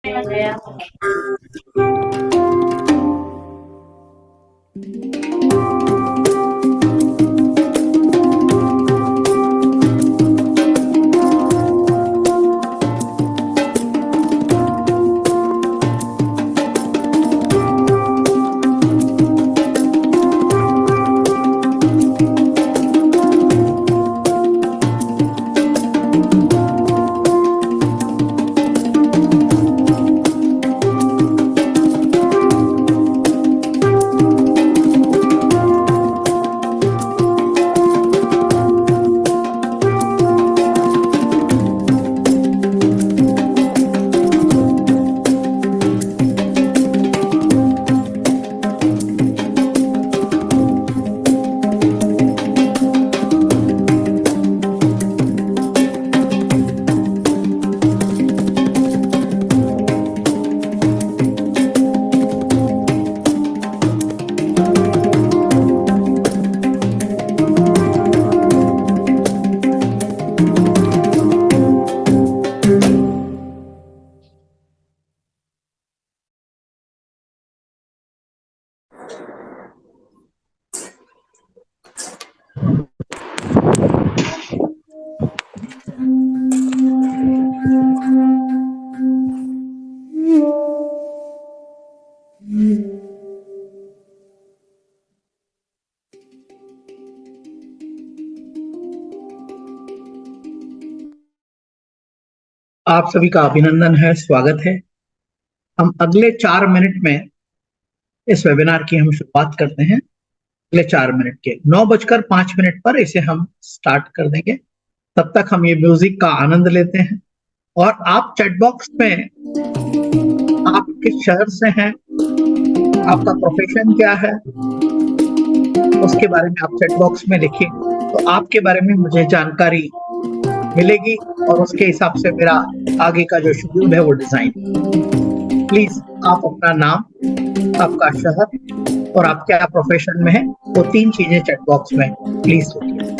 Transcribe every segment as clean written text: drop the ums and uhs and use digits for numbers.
आप सभी का अभिनंदन है, स्वागत है। हम अगले 4 मिनट में इस वेबिनार की हम शुरुआत करते हैं। अगले 4 मिनट के 9:05 पर इसे हम स्टार्ट कर देंगे। तब तक हम ये म्यूजिक का आनंद लेते हैं और आप चैट बॉक्स में आप किस शहर से हैं, आपका प्रोफेशन क्या है, उसके बारे में आप चैट बॉक्स में लिखिए तो आपके बारे में मुझे जानकारी मिलेगी और उसके हिसाब से मेरा आगे का जो शेड्यूल है वो डिजाइन। प्लीज आप अपना नाम, आपका शहर और आप क्या प्रोफेशन में है वो 3 चीजें चैट बॉक्स में प्लीज लिखिए।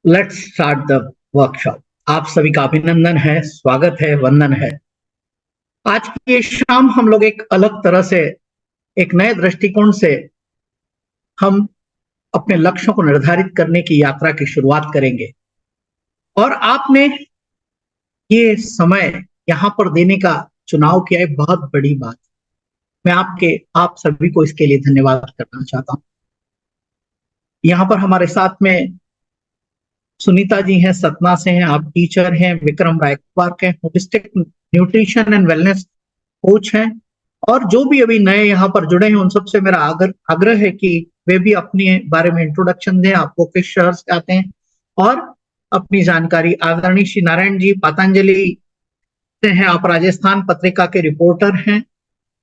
Let's start the workshop. आप सभी का अभिनंदन है, स्वागत है, वंदन है। आज की ये शाम हम लोग एक अलग तरह से, एक नए दृष्टिकोण से हम अपने लक्ष्यों को निर्धारित करने की यात्रा की शुरुआत करेंगे। और आपने ये समय यहाँ पर देने का चुनाव किया है, बहुत बड़ी बात। मैं आप सभी को इसके लिए धन्यवाद करना चाहता हूँ। यहाँ पर हमारे साथ में सुनीता जी हैं, सतना से हैं, आप टीचर हैं, विक्रम रायकवार के holistic nutrition and wellness coach हैं। और जो भी अभी नए यहाँ पर जुड़े हैं उन सबसे मेरा आग्रह है कि वे भी अपने बारे में इंट्रोडक्शन दें, आप वो किस शहर से आते हैं और अपनी जानकारी। आदरणीय श्री नारायण जी पतंजलि से हैं, आप राजस्थान पत्रिका के रिपोर्टर हैं।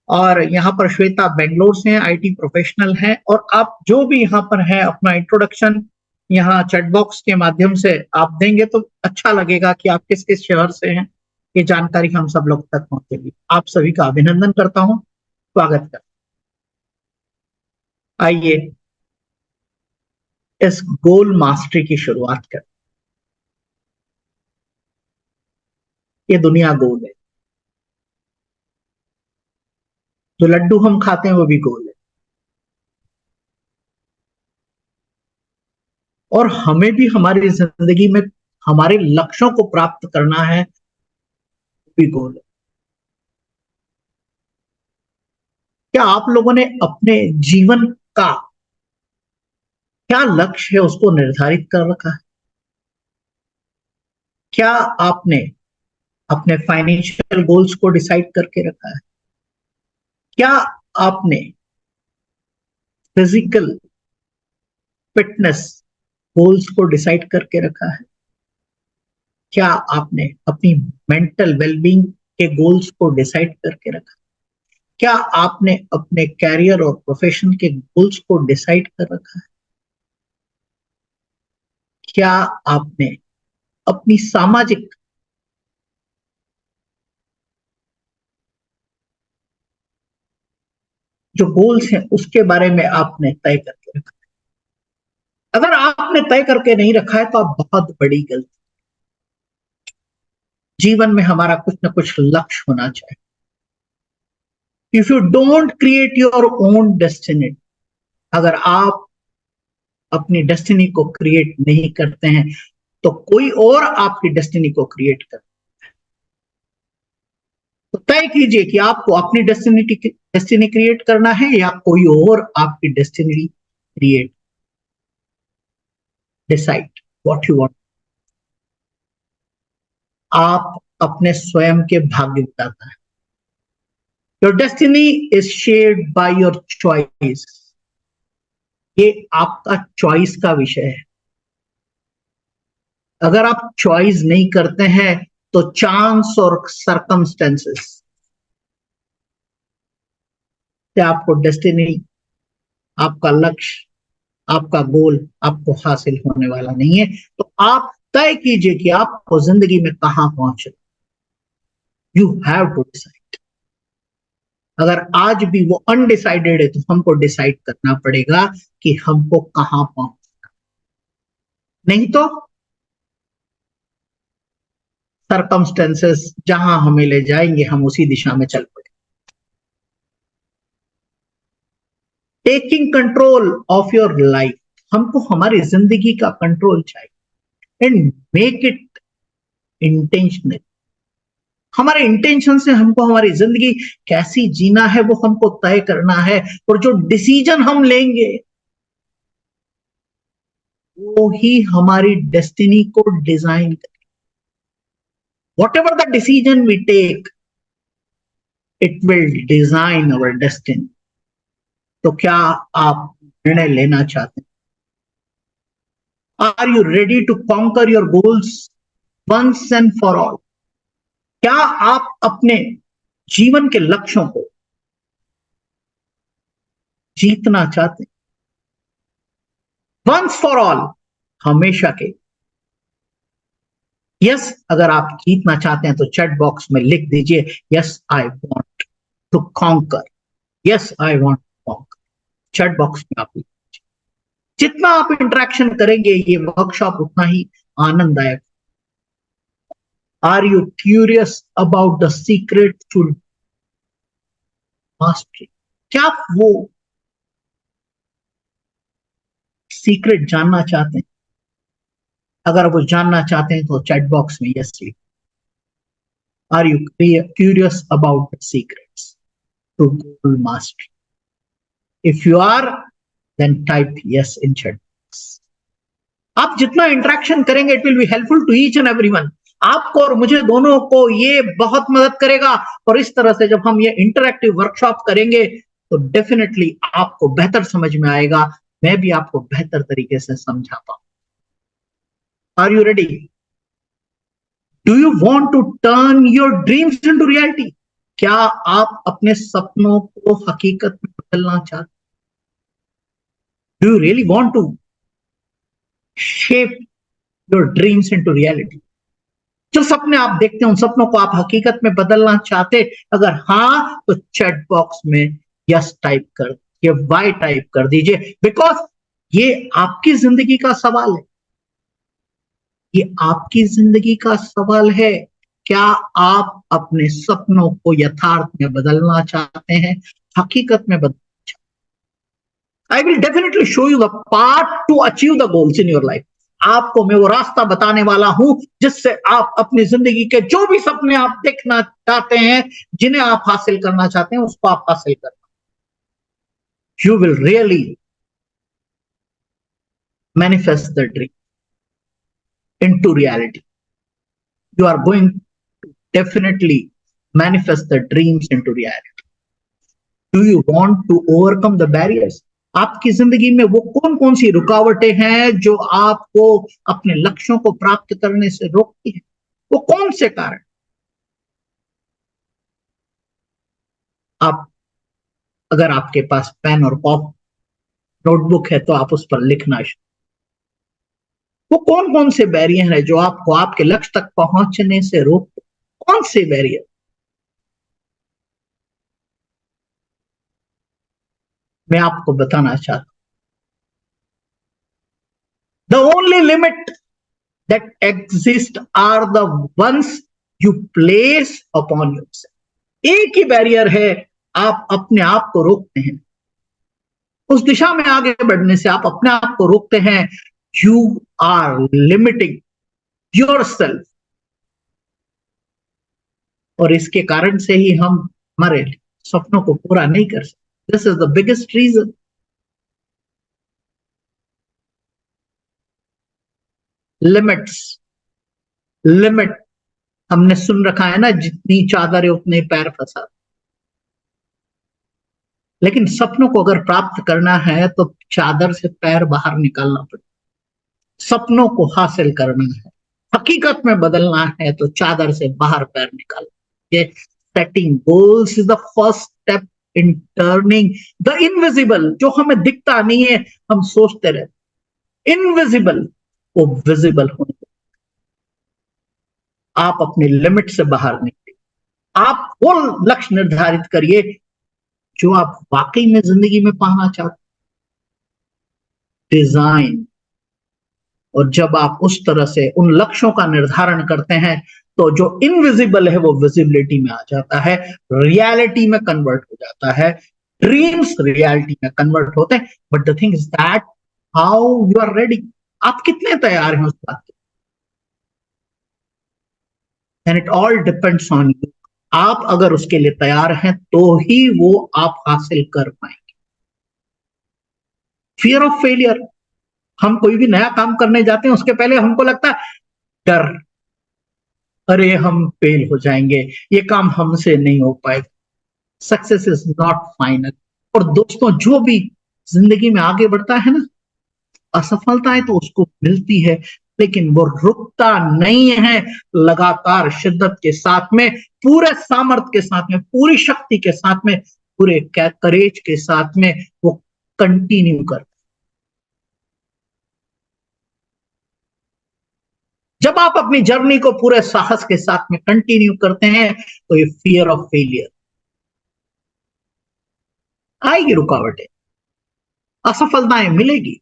और यहाँ पर श्वेता बेंगलोर से हैं, आईटी प्रोफेशनल हैं। और आप जो भी यहाँ पर हैं अपना इंट्रोडक्शन यहाँ चैट बॉक्स के माध्यम से आप देंगे तो अच्छा लगेगा कि आप किस किस शहर से हैं, ये जानकारी हम सब लोग तक पहुंचेगी। आप सभी का अभिनंदन करता हूँ, स्वागत करता हूं। आइए इस गोल मास्टरी की शुरुआत करें। ये दुनिया गोल है, जो लड्डू हम खाते हैं वो भी गोल है, और हमें भी हमारी जिंदगी में हमारे लक्ष्यों को प्राप्त करना है, वो भी गोल है। क्या आप लोगों ने अपने जीवन का क्या लक्ष्य है उसको निर्धारित कर रखा है? क्या आपने अपने फाइनेंशियल गोल्स को डिसाइड करके रखा है? क्या आपने फिजिकल फिटनेस गोल्स को डिसाइड करके रखा है? क्या आपने अपनी मेंटल वेलबींग के गोल्स को डिसाइड करके रखा है? क्या आपने अपने कैरियर और प्रोफेशन के गोल्स को डिसाइड कर रखा है? क्या आपने अपनी सामाजिक जो गोल्स हैं उसके बारे में आपने तय करके रखा? अगर आपने तय करके नहीं रखा है तो आप बहुत बड़ी गलती। जीवन में हमारा कुछ ना कुछ लक्ष्य होना चाहिए। If you don't create your own destiny, अगर आप अपनी डेस्टिनी को क्रिएट नहीं करते हैं तो कोई और आपकी डेस्टिनी को क्रिएट कर। तो तय कीजिए कि आपको अपनी डेस्टिनी क्रिएट करना है या कोई और आपकी destiny create. Decide what you want. आप अपने स्वयं के भाग्य बताता है। Your destiny is shared by your choice. ये आपका चॉइस का विषय है। अगर आप चॉइस नहीं करते हैं तो चांस और सरकमस्टेंसेस से आपको डेस्टिनी, आपका लक्ष्य, आपका गोल आपको हासिल होने वाला नहीं है। तो आप तय कीजिए कि आपको जिंदगी में कहां पहुंचे। You have to decide. अगर आज भी वो अनडिसाइडेड है तो हमको डिसाइड करना पड़ेगा कि हमको कहां पहुंचना। नहीं तो सरकमस्टेंसेस जहां हमें ले जाएंगे हम उसी दिशा में चल पड़े। Taking control of your life. हमको हमारी जिंदगी का कंट्रोल चाहिए एंड मेक इट इंटेंशनल। हमारे इंटेंशन से हमको हमारी जिंदगी कैसी जीना है वो हमको तय करना है। और जो डिसीजन हम लेंगे वो ही हमारी डेस्टिनी को डिजाइन करे। Whatever the decision we take, it will design our destiny. तो क्या आप निर्णय लेना चाहते हैं? Are you ready to conquer your goals once and for all? क्या आप अपने जीवन के लक्ष्यों को जीतना चाहते हैं वंस फॉर ऑल, हमेशा के? यस, अगर आप जीतना चाहते हैं तो चैट बॉक्स में लिख दीजिए yes I want to conquer. Yes I want to conquer. Chat box में आप जितना आप इंटरेक्शन करेंगे ये वर्कशॉप उतना ही आनंददायक। Are you curious about the secret to mastery? क्या आप वो सीक्रेट जानना चाहते हैं? अगर वो जानना चाहते हैं तो चैट बॉक्स में यस लिखिए। Are you curious about the secrets to goal mastery? If you are, then type yes in chat box. आप जितना इंटरेक्शन करेंगे it will be helpful to each and everyone. आपको और मुझे दोनों को ये बहुत मदद करेगा। और इस तरह से जब हम ये इंटरैक्टिव वर्कशॉप करेंगे तो डेफिनेटली आपको बेहतर समझ में आएगा, मैं भी आपको बेहतर तरीके से समझा पाऊं। Are you ready? Do you want to turn your dreams into reality? क्या आप अपने सपनों को हकीकत में बदलना चाहते? Do you really want to shape your dreams into reality? जो सपने आप देखते हैं उन सपनों को आप हकीकत में बदलना चाहते? अगर हाँ तो चैट बॉक्स में यस टाइप कर, ये वाई टाइप कर दीजिए, बिकॉज ये आपकी जिंदगी का सवाल है। ये आपकी जिंदगी का सवाल है। क्या आप अपने सपनों को यथार्थ में बदलना चाहते हैं, हकीकत में बदलना चाहते हैं? I will definitely show you the path to achieve the goals in your life. आपको मैं वो रास्ता बताने वाला हूं जिससे आप अपनी जिंदगी के जो भी सपने आप देखना चाहते हैं, जिन्हें आप हासिल करना चाहते हैं, उसको आप हासिल करना। You will really manifest the dream into reality. You are going to definitely manifest the dreams into reality. Do you want to overcome the barriers? आपकी जिंदगी में वो कौन कौन सी रुकावटें हैं जो आपको अपने लक्ष्यों को प्राप्त करने से रोकती हैं? वो कौन से कारण? आप, अगर आपके पास पेन और नोटबुक है तो आप उस पर लिखना। वो कौन कौन से बैरियर है जो आपको आपके लक्ष्य तक पहुंचने से रोकते? कौन से बैरियर? मैं आपको बताना चाहता हूं, the only limit that exist are the ones you place upon yourself। एक ही बैरियर है, आप अपने आप को रोकते हैं उस दिशा में आगे बढ़ने से, आप अपने आप को रोकते हैं। You are limiting yourself. और इसके कारण से ही हम हमारे सपनों को पूरा नहीं कर सकते। This is the biggest reason. Limits, limit हमने सुन रखा है ना, जितनी चादर है उतने पैर फंसा। लेकिन सपनों को अगर प्राप्त करना है तो चादर से पैर बाहर निकालना पड़ेगा। सपनों को हासिल करना है, हकीकत में बदलना है तो चादर से बाहर पैर निकालना। ये setting goals is the first step in turning the invisible. जो हमें दिखता नहीं है, हम सोचते रहते इनविजिबल, वो विजिबल होने। आप अपने लिमिट से बाहर निकलिए। आप वो लक्ष्य निर्धारित करिए जो आप वाकई में जिंदगी में पाना चाहते। डिजाइन। और जब आप उस तरह से उन लक्ष्यों का निर्धारण करते हैं तो जो इनविजिबल है वो विजिबिलिटी में आ जाता है, रियलिटी में कन्वर्ट हो जाता है। ड्रीम्स रियलिटी में कन्वर्ट होते हैं। But the thing is that how you are ready. आप कितने तैयार हैं उस बात के? And it all depends on you. आप अगर उसके लिए तैयार हैं तो ही वो आप हासिल कर पाएंगे। Fear of failure. हम कोई भी नया काम करने जाते हैं उसके पहले हमको लगता है डर, अरे हम फेल हो जाएंगे, ये काम हमसे नहीं हो पाएगा। Success is not final. और दोस्तों, जो भी जिंदगी में आगे बढ़ता है ना, असफलताएं तो उसको मिलती है लेकिन वो रुकता नहीं है। लगातार शिद्दत के साथ में, पूरे सामर्थ्य के साथ में, पूरी शक्ति के साथ में, पूरे करेज के साथ में वो कंटिन्यू कर। जब आप अपनी जर्नी को पूरे साहस के साथ में कंटिन्यू करते हैं तो ये फियर ऑफ फेलियर आएगी, रुकावटें, असफलताएं मिलेगी,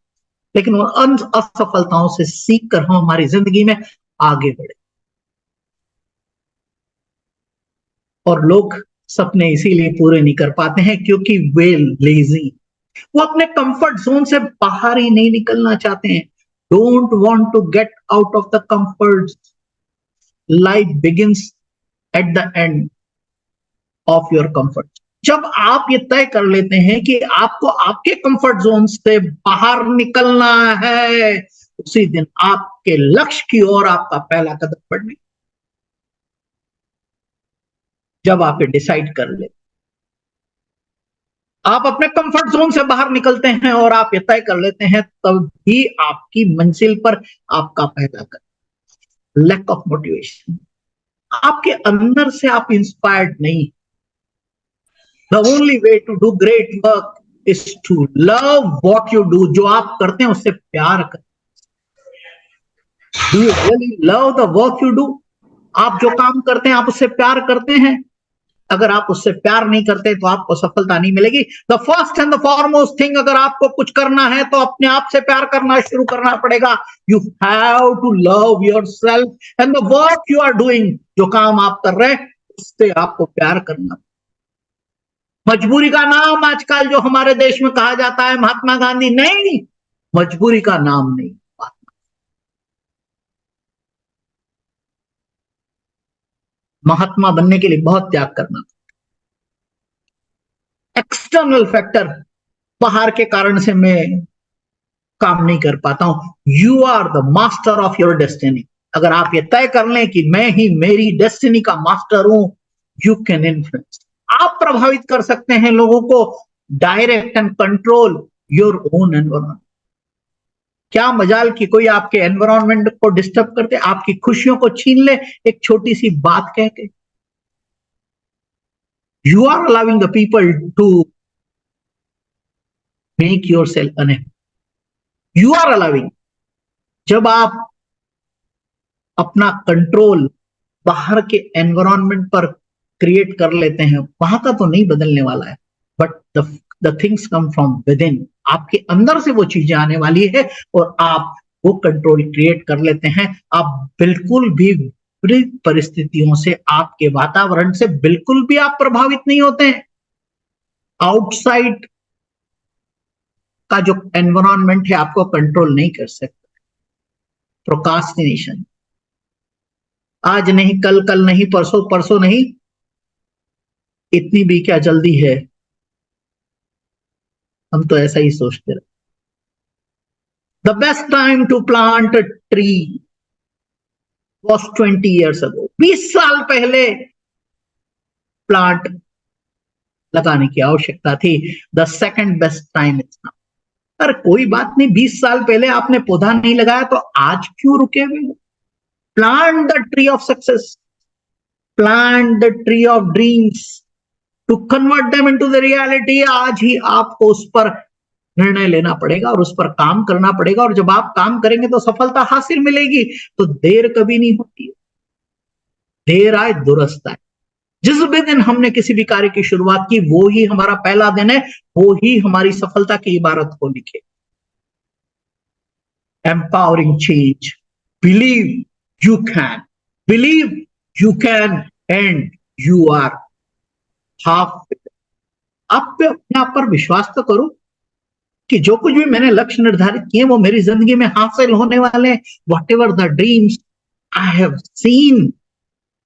लेकिन उन असफलताओं से सीख कर हम हमारी जिंदगी में आगे बढ़े। और लोग सपने इसीलिए पूरे नहीं कर पाते हैं क्योंकि वे लेजी, वो अपने कंफर्ट जोन से बाहर ही नहीं निकलना चाहते हैं। Don't want to get out of the comfort. Life begins at the end of your comfort. जब आप ये तय कर लेते हैं कि आपको आपके कंफर्ट जोन से बाहर निकलना है, उसी दिन आपके लक्ष्य की ओर आपका पहला कदम बढ़ने। जब आप ये डिसाइड कर लेते, आप अपने कंफर्ट जोन से बाहर निकलते हैं और आप ये तय कर लेते हैं, तब भी आपकी मंजिल पर आपका पहला कदम। लैक ऑफ मोटिवेशन, आपके अंदर से आप इंस्पायर्ड नहीं। The only way to do great work is to love what you do. जो आप करते हैं उससे प्यार करें। Do you really love the work you do? आप जो काम करते हैं आप उससे प्यार करते हैं? अगर आप उससे प्यार नहीं करते तो आपको सफलता नहीं मिलेगी। The first and the foremost thing, अगर आपको कुछ करना है तो अपने आप से प्यार करना शुरू करना पड़ेगा। You have to love yourself and the work you are doing. जो काम आप कर रहे हैं उससे आपको प्यार करना। मजबूरी का नाम आजकल जो हमारे देश में कहा जाता है महात्मा गांधी, नहीं, मजबूरी का नाम नहीं। महात्मा बनने के लिए बहुत त्याग करना। एक्सटर्नल फैक्टर, बाहर के कारण से मैं काम नहीं कर पाता हूं। You are the master of your destiny. अगर आप ये तय कर लें कि मैं ही मेरी डेस्टिनी का मास्टर हूं, यू कैन इन्फ्लुएंस, आप प्रभावित कर सकते हैं लोगों को। Direct and control your own environment. क्या मजाल कि कोई आपके एनवायरमेंट को डिस्टर्ब करते, आपकी खुशियों को छीन ले एक छोटी सी बात कह के। You are allowing the people to make yourself unhappy. You are allowing. जब आप अपना कंट्रोल बाहर के एनवायरमेंट पर क्रिएट कर लेते हैं, वहां का तो नहीं बदलने वाला है, but the things come from with in. आपके अंदर से वो चीजें आने वाली है और आप वो कंट्रोल क्रिएट कर लेते हैं। आप बिल्कुल भी विपरीत परिस्थितियों से, आपके वातावरण से बिल्कुल भी आप प्रभावित नहीं होते हैं। आउटसाइड का जो एनवायरमेंट है आपको कंट्रोल नहीं कर सकता। प्रोकास्टिनेशन, आज नहीं कल, कल नहीं परसों, परसों नहीं, इतनी भी क्या जल्दी है। हम तो ऐसा ही सोचते रहे। The best time to plant a tree was 20 years ago। 20 साल पहले प्लांट लगाने की आवश्यकता थी। The second best time is now. अरे कोई बात नहीं, 20 साल पहले आपने पौधा नहीं लगाया तो आज क्यों रुके हुए हो? Plant the tree of success, plant the tree of dreams to convert them into the reality. आज ही आपको उस पर निर्णय लेना पड़ेगा और उस पर काम करना पड़ेगा। और जब आप काम करेंगे तो सफलता हासिल मिलेगी। तो देर कभी नहीं होती है, देर आए दुरुस्त आए। जिस भी दिन हमने किसी भी कार्य की शुरुआत की वो ही हमारा पहला दिन है, वो ही हमारी सफलता की इबारत को लिखे। Empowering change, believe you can, believe you can and you are half. आप पे अपने आप पर विश्वास तो करो कि जो कुछ भी मैंने लक्ष्य निर्धारित किए वो मेरी जिंदगी में हासिल होने वाले हैं। What ever the dreams I have seen,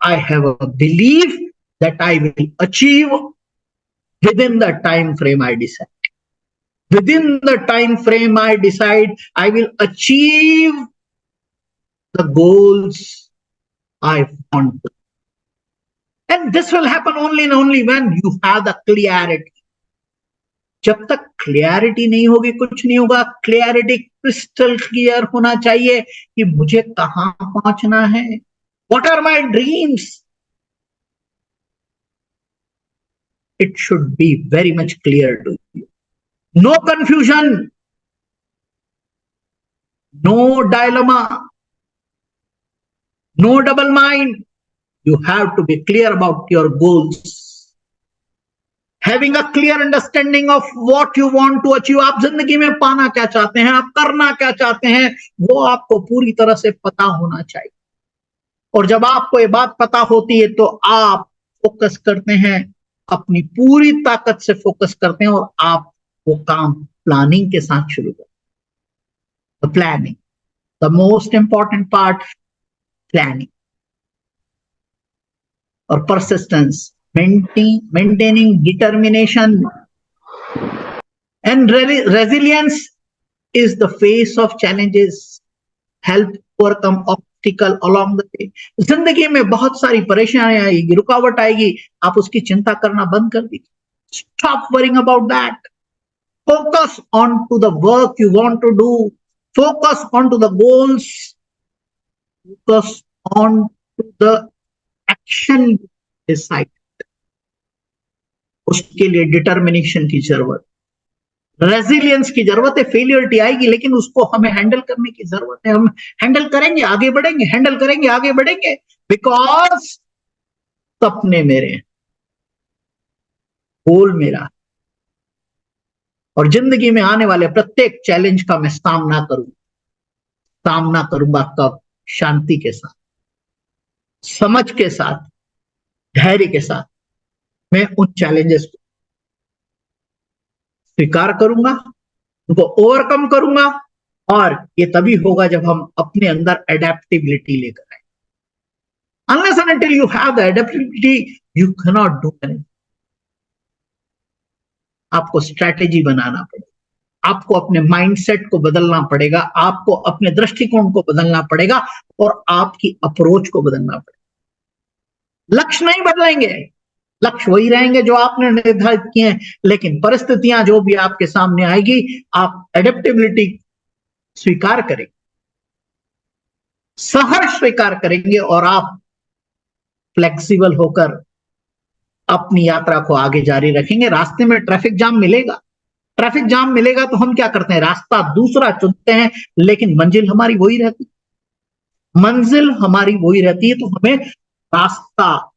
I have a belief that I will achieve within the time frame I decide. Within the time frame I decide, I will achieve the goals I want to. And this will happen only and only when you have the clarity. जब तक clarity नहीं होगी कुछ नहीं होगा। Clarity, crystal clear होना चाहिए कि मुझे कहां पहुंचना है। What are my dreams? It should be very much clear to you. No confusion, no dilemma, no double mind. You have to be clear about your goals having a clear understanding of what you want to achieve, आप जिंदगी में पाना क्या चाहते हैं, आप करना क्या चाहते हैं, वो आपको पूरी तरह से पता होना चाहिए। और जब आपको ये बात पता होती है तो आप फोकस करते हैं, अपनी पूरी ताकत से फोकस करते हैं और आप वो काम प्लानिंग के साथ शुरू करते हैं। Planning, the most important part, planning और persistence, maintaining determination and resilience is the face of challenges, help overcome obstacle along the way। जिंदगी में बहुत सारी परेशानियां आएगी, रुकावट आएगी, आप उसकी चिंता करना बंद कर दीजिए। Stop worrying about that, focus on to the work you want to do, focus on to the goals, focus on to the action decide. उसके लिए डिटर्मिनेशन की जरूरत, रेजिलियंस की जरूरत है। फेलियरिटी आएगी लेकिन उसको हमें हैंडल करने की जरूरत है। हम हैंडल करेंगे, आगे बढ़ेंगे, हैंडल करेंगे, आगे बढ़ेंगे, बिकॉज सपने मेरे, गोल मेरा, और जिंदगी में आने वाले प्रत्येक चैलेंज का मैं सामना करूंगा कब? शांति के साथ, समझ के साथ, धैर्य के साथ। मैं उन चैलेंजेस को स्वीकार करूंगा, उनको ओवरकम करूंगा, और ये तभी होगा जब हम अपने अंदर एडेप्टेबिलिटी लेकर आए। Unless and until you have the adaptability, you cannot do anything. आपको स्ट्रैटेजी बनाना पड़ेगा, आपको अपने माइंडसेट को बदलना पड़ेगा, आपको अपने दृष्टिकोण को बदलना पड़ेगा, और आपकी अप्रोच को बदलना पड़ेगा। लक्ष्य नहीं बदलेंगे, लक्ष्य वही रहेंगे जो आपने निर्धारित किए हैं, लेकिन परिस्थितियां जो भी आपके सामने आएगी, आप एडेप्टेबिलिटी स्वीकार करेंगे, सहर्ष स्वीकार करेंगे, और आप फ्लेक्सिबल होकर अपनी यात्रा को आगे जारी रखेंगे। रास्ते में ट्रैफिक जाम मिलेगा, ट्रैफिक जाम मिलेगा तो हम क्या करते हैं? रास्ता दूसरा चुनते हैं, लेकिन मंजिल हमारी वही रहती, मंजिल हमारी वही रहती है। तो हमें रास्ता,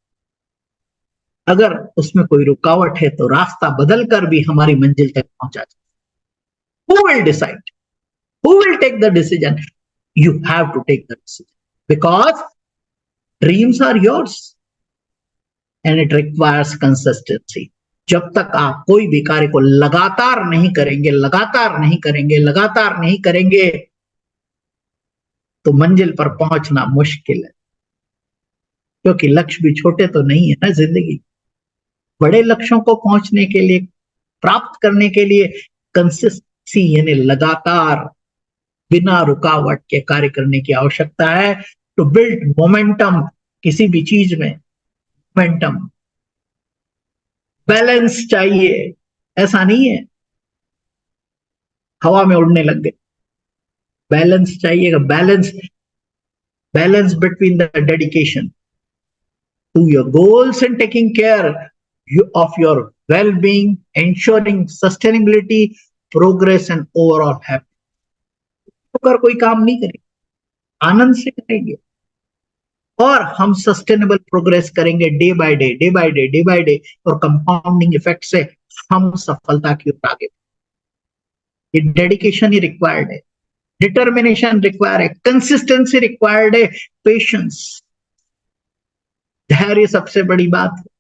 अगर उसमें कोई रुकावट है तो रास्ता बदलकर भी हमारी मंजिल तक पहुंचा जाए। Who will decide? Who will take the decision? You have to take the decision, because dreams are yours and it requires consistency. जब तक आप कोई भी कार्य को लगातार नहीं करेंगे, लगातार नहीं करेंगे, लगातार नहीं करेंगे, तो मंजिल पर पहुंचना मुश्किल है। क्योंकि लक्ष्य भी छोटे तो नहीं है ना जिंदगी। बड़े लक्ष्यों को पहुंचने के लिए, प्राप्त करने के लिए कंसिस्टेंसी यानी लगातार बिना रुकावट के कार्य करने की आवश्यकता है। टू बिल्ड मोमेंटम, किसी भी चीज में मोमेंटम, बैलेंस चाहिए। ऐसा नहीं है हवा में उड़ने लग गए, बैलेंस चाहिएगा। Balance between the dedication to your goals and taking care of your well-being, ensuring sustainability, progress and overall happiness। अगर कोई काम नहीं करेंगे, आनंद से करेंगे, और हम सस्टेनेबल प्रोग्रेस करेंगे day by day, day by day, day by day, और कंपाउंडिंग इफेक्ट से हम सफलता की ओर आगे। ये डेडिकेशन ही रिक्वायर्ड है, डिटर्मिनेशन रिक्वायर्ड है, कंसिस्टेंसी रिक्वायर्ड है, पेशेंस, धैर्य सबसे बड़ी बात है।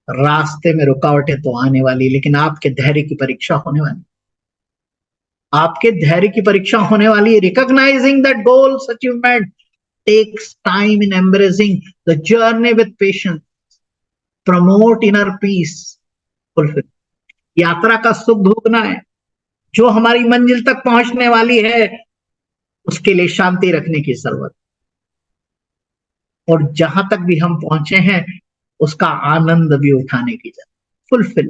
रास्ते में रुकावटें तो आने वाली, लेकिन आपके धैर्य की परीक्षा होने वाली, आपके धैर्य की परीक्षा होने वाली है। Recognising that goals achievement takes time in embracing the journey with patience, promote inner peace, fulfil. यात्रा का सुख भोगना है, जो हमारी मंजिल तक पहुंचने वाली है उसके लिए शांति रखने की जरूरत, और जहां तक भी हम पहुंचे हैं उसका आनंद भी उठाने की जरूरत। Fulfil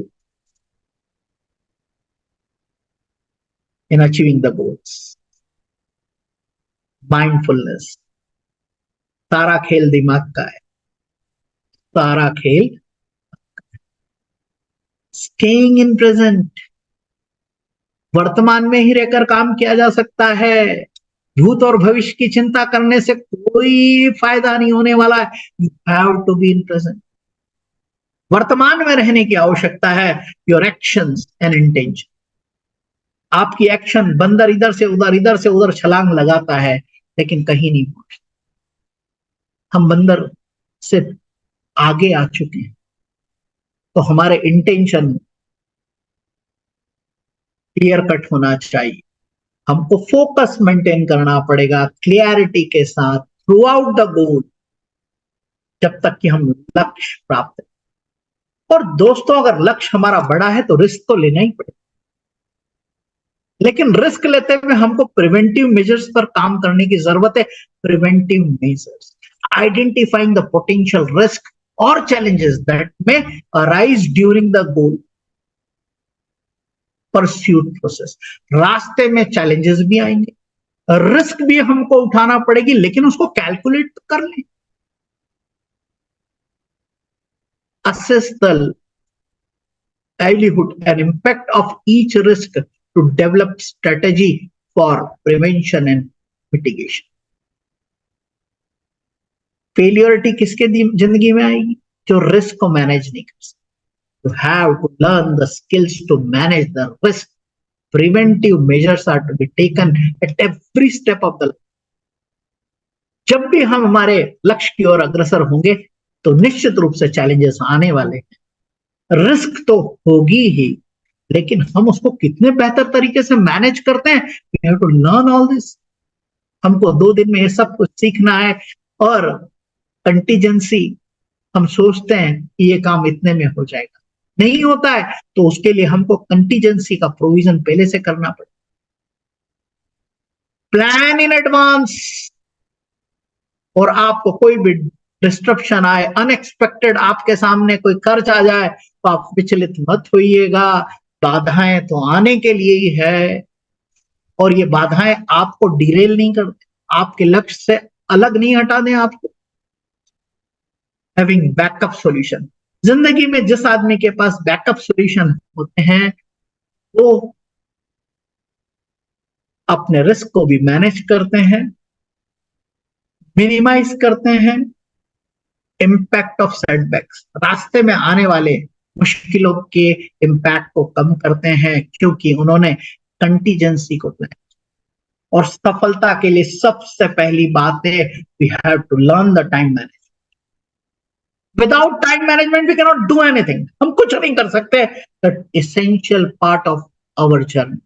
in achieving the goals, mindfulness. सारा खेल दिमाग का है, सारा खेल। स्टेइंग इन प्रेजेंट, वर्तमान में ही रहकर काम किया जा सकता है। भूत और भविष्य की चिंता करने से कोई फायदा नहीं होने वाला है। You have to be in present. वर्तमान में रहने की आवश्यकता है। योर एक्शंस एंड इंटेंशन, आपकी एक्शन, बंदर इधर से उधर छलांग लगाता है लेकिन कहीं नहीं पहुंचता। हम बंदर से आगे आ चुके हैं, तो हमारे इंटेंशन क्लियर कट होना चाहिए। हमको फोकस मेंटेन करना पड़ेगा क्लियरिटी के साथ थ्रू आउट द गोल, जब तक कि हम लक्ष्य प्राप्त करें। और दोस्तों, अगर लक्ष्य हमारा बड़ा है तो रिस्क तो लेना ही पड़ेगा, लेकिन रिस्क लेते हुए हमको प्रिवेंटिव मेजर्स पर काम करने की जरूरत है। Preventive measures, identifying the potential risk और challenges that may arise during the goal pursuit process। रास्ते में चैलेंजेस भी आएंगे, रिस्क भी हमको उठाना पड़ेगी, लेकिन उसको कैलकुलेट कर लें। assess the livelihood and impact of each risk to develop strategy for prevention and mitigation। फेलियरिटी किसके जिंदगी में आएगी? जो रिस्क को मैनेज नहीं कर सकते। You have to learn the skills to manage the risk। Preventive measures are to be taken at every step of the way। जब भी हम हमारे लक्ष्य की ओर अग्रसर होंगे तो निश्चित रूप से चैलेंजेस आने वाले हैं, रिस्क तो होगी ही, लेकिन हम उसको कितने बेहतर तरीके से मैनेज करते हैं, we have to learn all this। हमको 2 दिन में ये सब कुछ सीखना है। और कंटीजेंसी, हम सोचते हैं कि ये काम इतने में हो जाएगा, नहीं होता है, तो उसके लिए हमको कंटीजेंसी का प्रोविजन पहले से करना पड़ेगा। Plan in advance. और आपको कोई भी डिस्ट्रप्शन आए, अनएक्सपेक्टेड आपके सामने कोई खर्च आ जाए, तो आप विचलित मत होइएगा। बाधाएं तो आने के लिए ही है, और ये बाधाएं आपको डिरेल नहीं करते, आपके लक्ष्य से अलग नहीं हटा दें आपको। हैविंग बैकअप सॉल्यूशन, जिंदगी में जिस आदमी के पास बैकअप सॉल्यूशन होते हैं वो अपने रिस्क को भी मैनेज करते हैं, मिनिमाइज करते हैं इम्पैक्ट ऑफ सेटबैक्स, रास्ते में आने वाले मुश्किलों के इम्पैक्ट को कम करते हैं, क्योंकि उन्होंने कंटीजेंसी को प्लान। और सफलता के लिए सबसे पहली बात है, we have to learn the time management. Without time management we can not do anything, हम कुछ नहीं कर सकते। That essential part of our journey.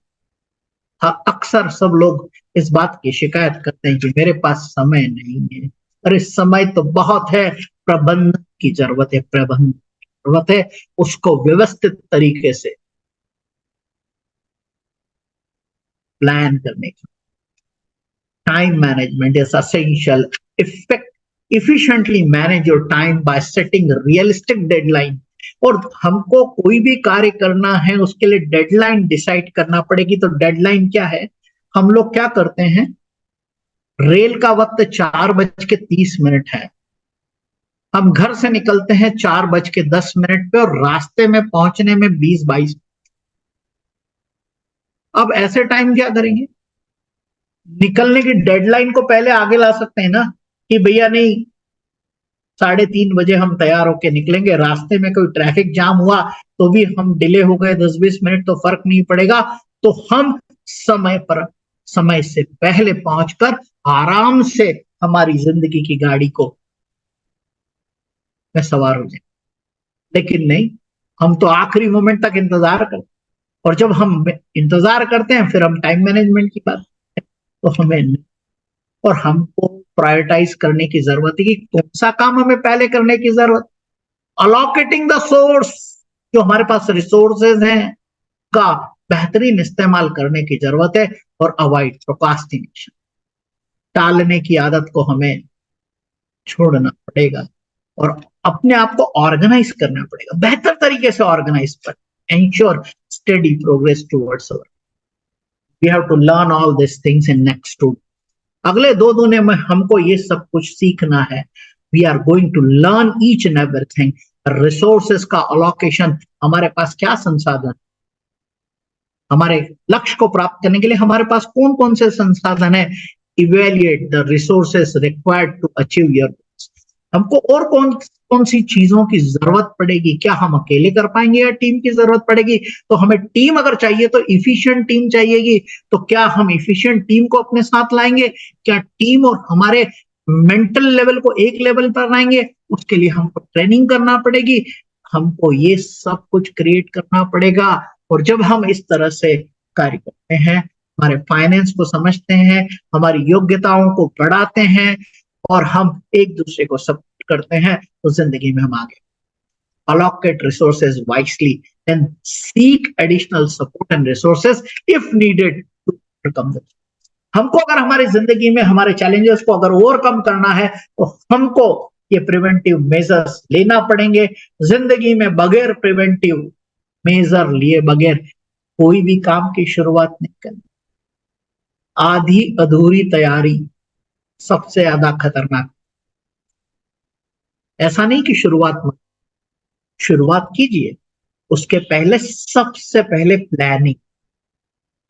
अक्सर सब लोग इस बात की शिकायत करते हैं कि मेरे पास समय नहीं है। अरे समय तो बहुत है, प्रबंधन की जरूरत है, प्रबंधन की जरूरत है, उसको व्यवस्थित तरीके से प्लान करने की। Time management is essential. efficiently manage your time by setting realistic deadline। और हमको कोई भी कार्य करना है उसके लिए डेडलाइन डिसाइड करना पड़ेगी। तो डेडलाइन क्या है? हम लोग क्या करते हैं, रेल का वक्त 4:30 है, हम घर से निकलते हैं 4:10 पे और रास्ते में पहुंचने में 20-22। अब ऐसे टाइम क्या करेंगे? निकलने की डेडलाइन को पहले आगे ला सकते हैं ना, कि भैया नहीं 3:30 बजे हम तैयार होके निकलेंगे, रास्ते में कोई ट्रैफिक जाम हुआ तो भी हम डिले हो गए 10-20 मिनट तो फर्क नहीं पड़ेगा। तो हम समय से पहले पहुंचकर आराम से हमारी जिंदगी की गाड़ी को में सवार हो जाए। लेकिन नहीं, हम तो आखिरी मोमेंट तक इंतजार करते, और जब हम इंतजार करते हैं फिर हम टाइम मैनेजमेंट की बात, तो हमें और हमको प्रायोरिटाइज करने की जरूरत है कि कौन सा काम हमें पहले करने की जरूरत। अलोकेटिंग द सोर्स, जो हमारे पास रिसोर्सेज हैं का बेहतरीन इस्तेमाल करने की जरूरत है। और अवॉइड प्रोक्रास्टिनेशन, टालने की आदत को हमें छोड़ना पड़ेगा और अपने आप को ऑर्गेनाइज करना पड़ेगा, बेहतर तरीके से ऑर्गेनाइज कर ensure study progress towards our. We have to learn all this things in next 2। अगले 2 दिन में हमको ये सब कुछ सीखना है। We are going to learn each and everything. Resources का अलोकेशन, हमारे पास क्या संसाधन, हमारे लक्ष्य को प्राप्त करने के लिए हमारे पास कौन कौन से संसाधन है। Evaluate the resources required to achieve your goals. हमको और कौन कौन सी चीजों की जरूरत पड़ेगी, क्या हम अकेले कर पाएंगे या टीम की जरूरत पड़ेगी। तो हमें टीम अगर चाहिए तो इफिशिएंट टीम चाहिएगी, तो क्या हम इफिशिएंट टीम को अपने साथ लाएंगे, क्या टीम और हमारे मेंटल लेवल को एक लेवल पर लाएंगे, उसके लिए हमको ट्रेनिंग करना पड़ेगी, हमको ये सब कुछ क्रिएट करना पड़ेगा। और जब हम इस तरह से कार्य करते हैं, हमारे फाइनेंस को समझते हैं, हमारी योग्यताओं को बढ़ाते हैं और हम एक दूसरे को सपोर्ट करते हैं, तो जिंदगी में हम आगे। allocate resources wisely and seek additional support and resources if needed to overcome them. हमको अगर हमारी जिंदगी में हमारे चैलेंजेस को अगर ओवरकम करना है तो हमको ये प्रिवेंटिव मेजर्स लेना पड़ेंगे। जिंदगी में बगैर प्रिवेंटिव मेजर लिए बगैर कोई भी काम की शुरुआत नहीं करनी। आधी अधूरी तैयारी सबसे ज्यादा खतरनाक। ऐसा नहीं कि शुरुआत कीजिए, उसके पहले सबसे पहले प्लानिंग,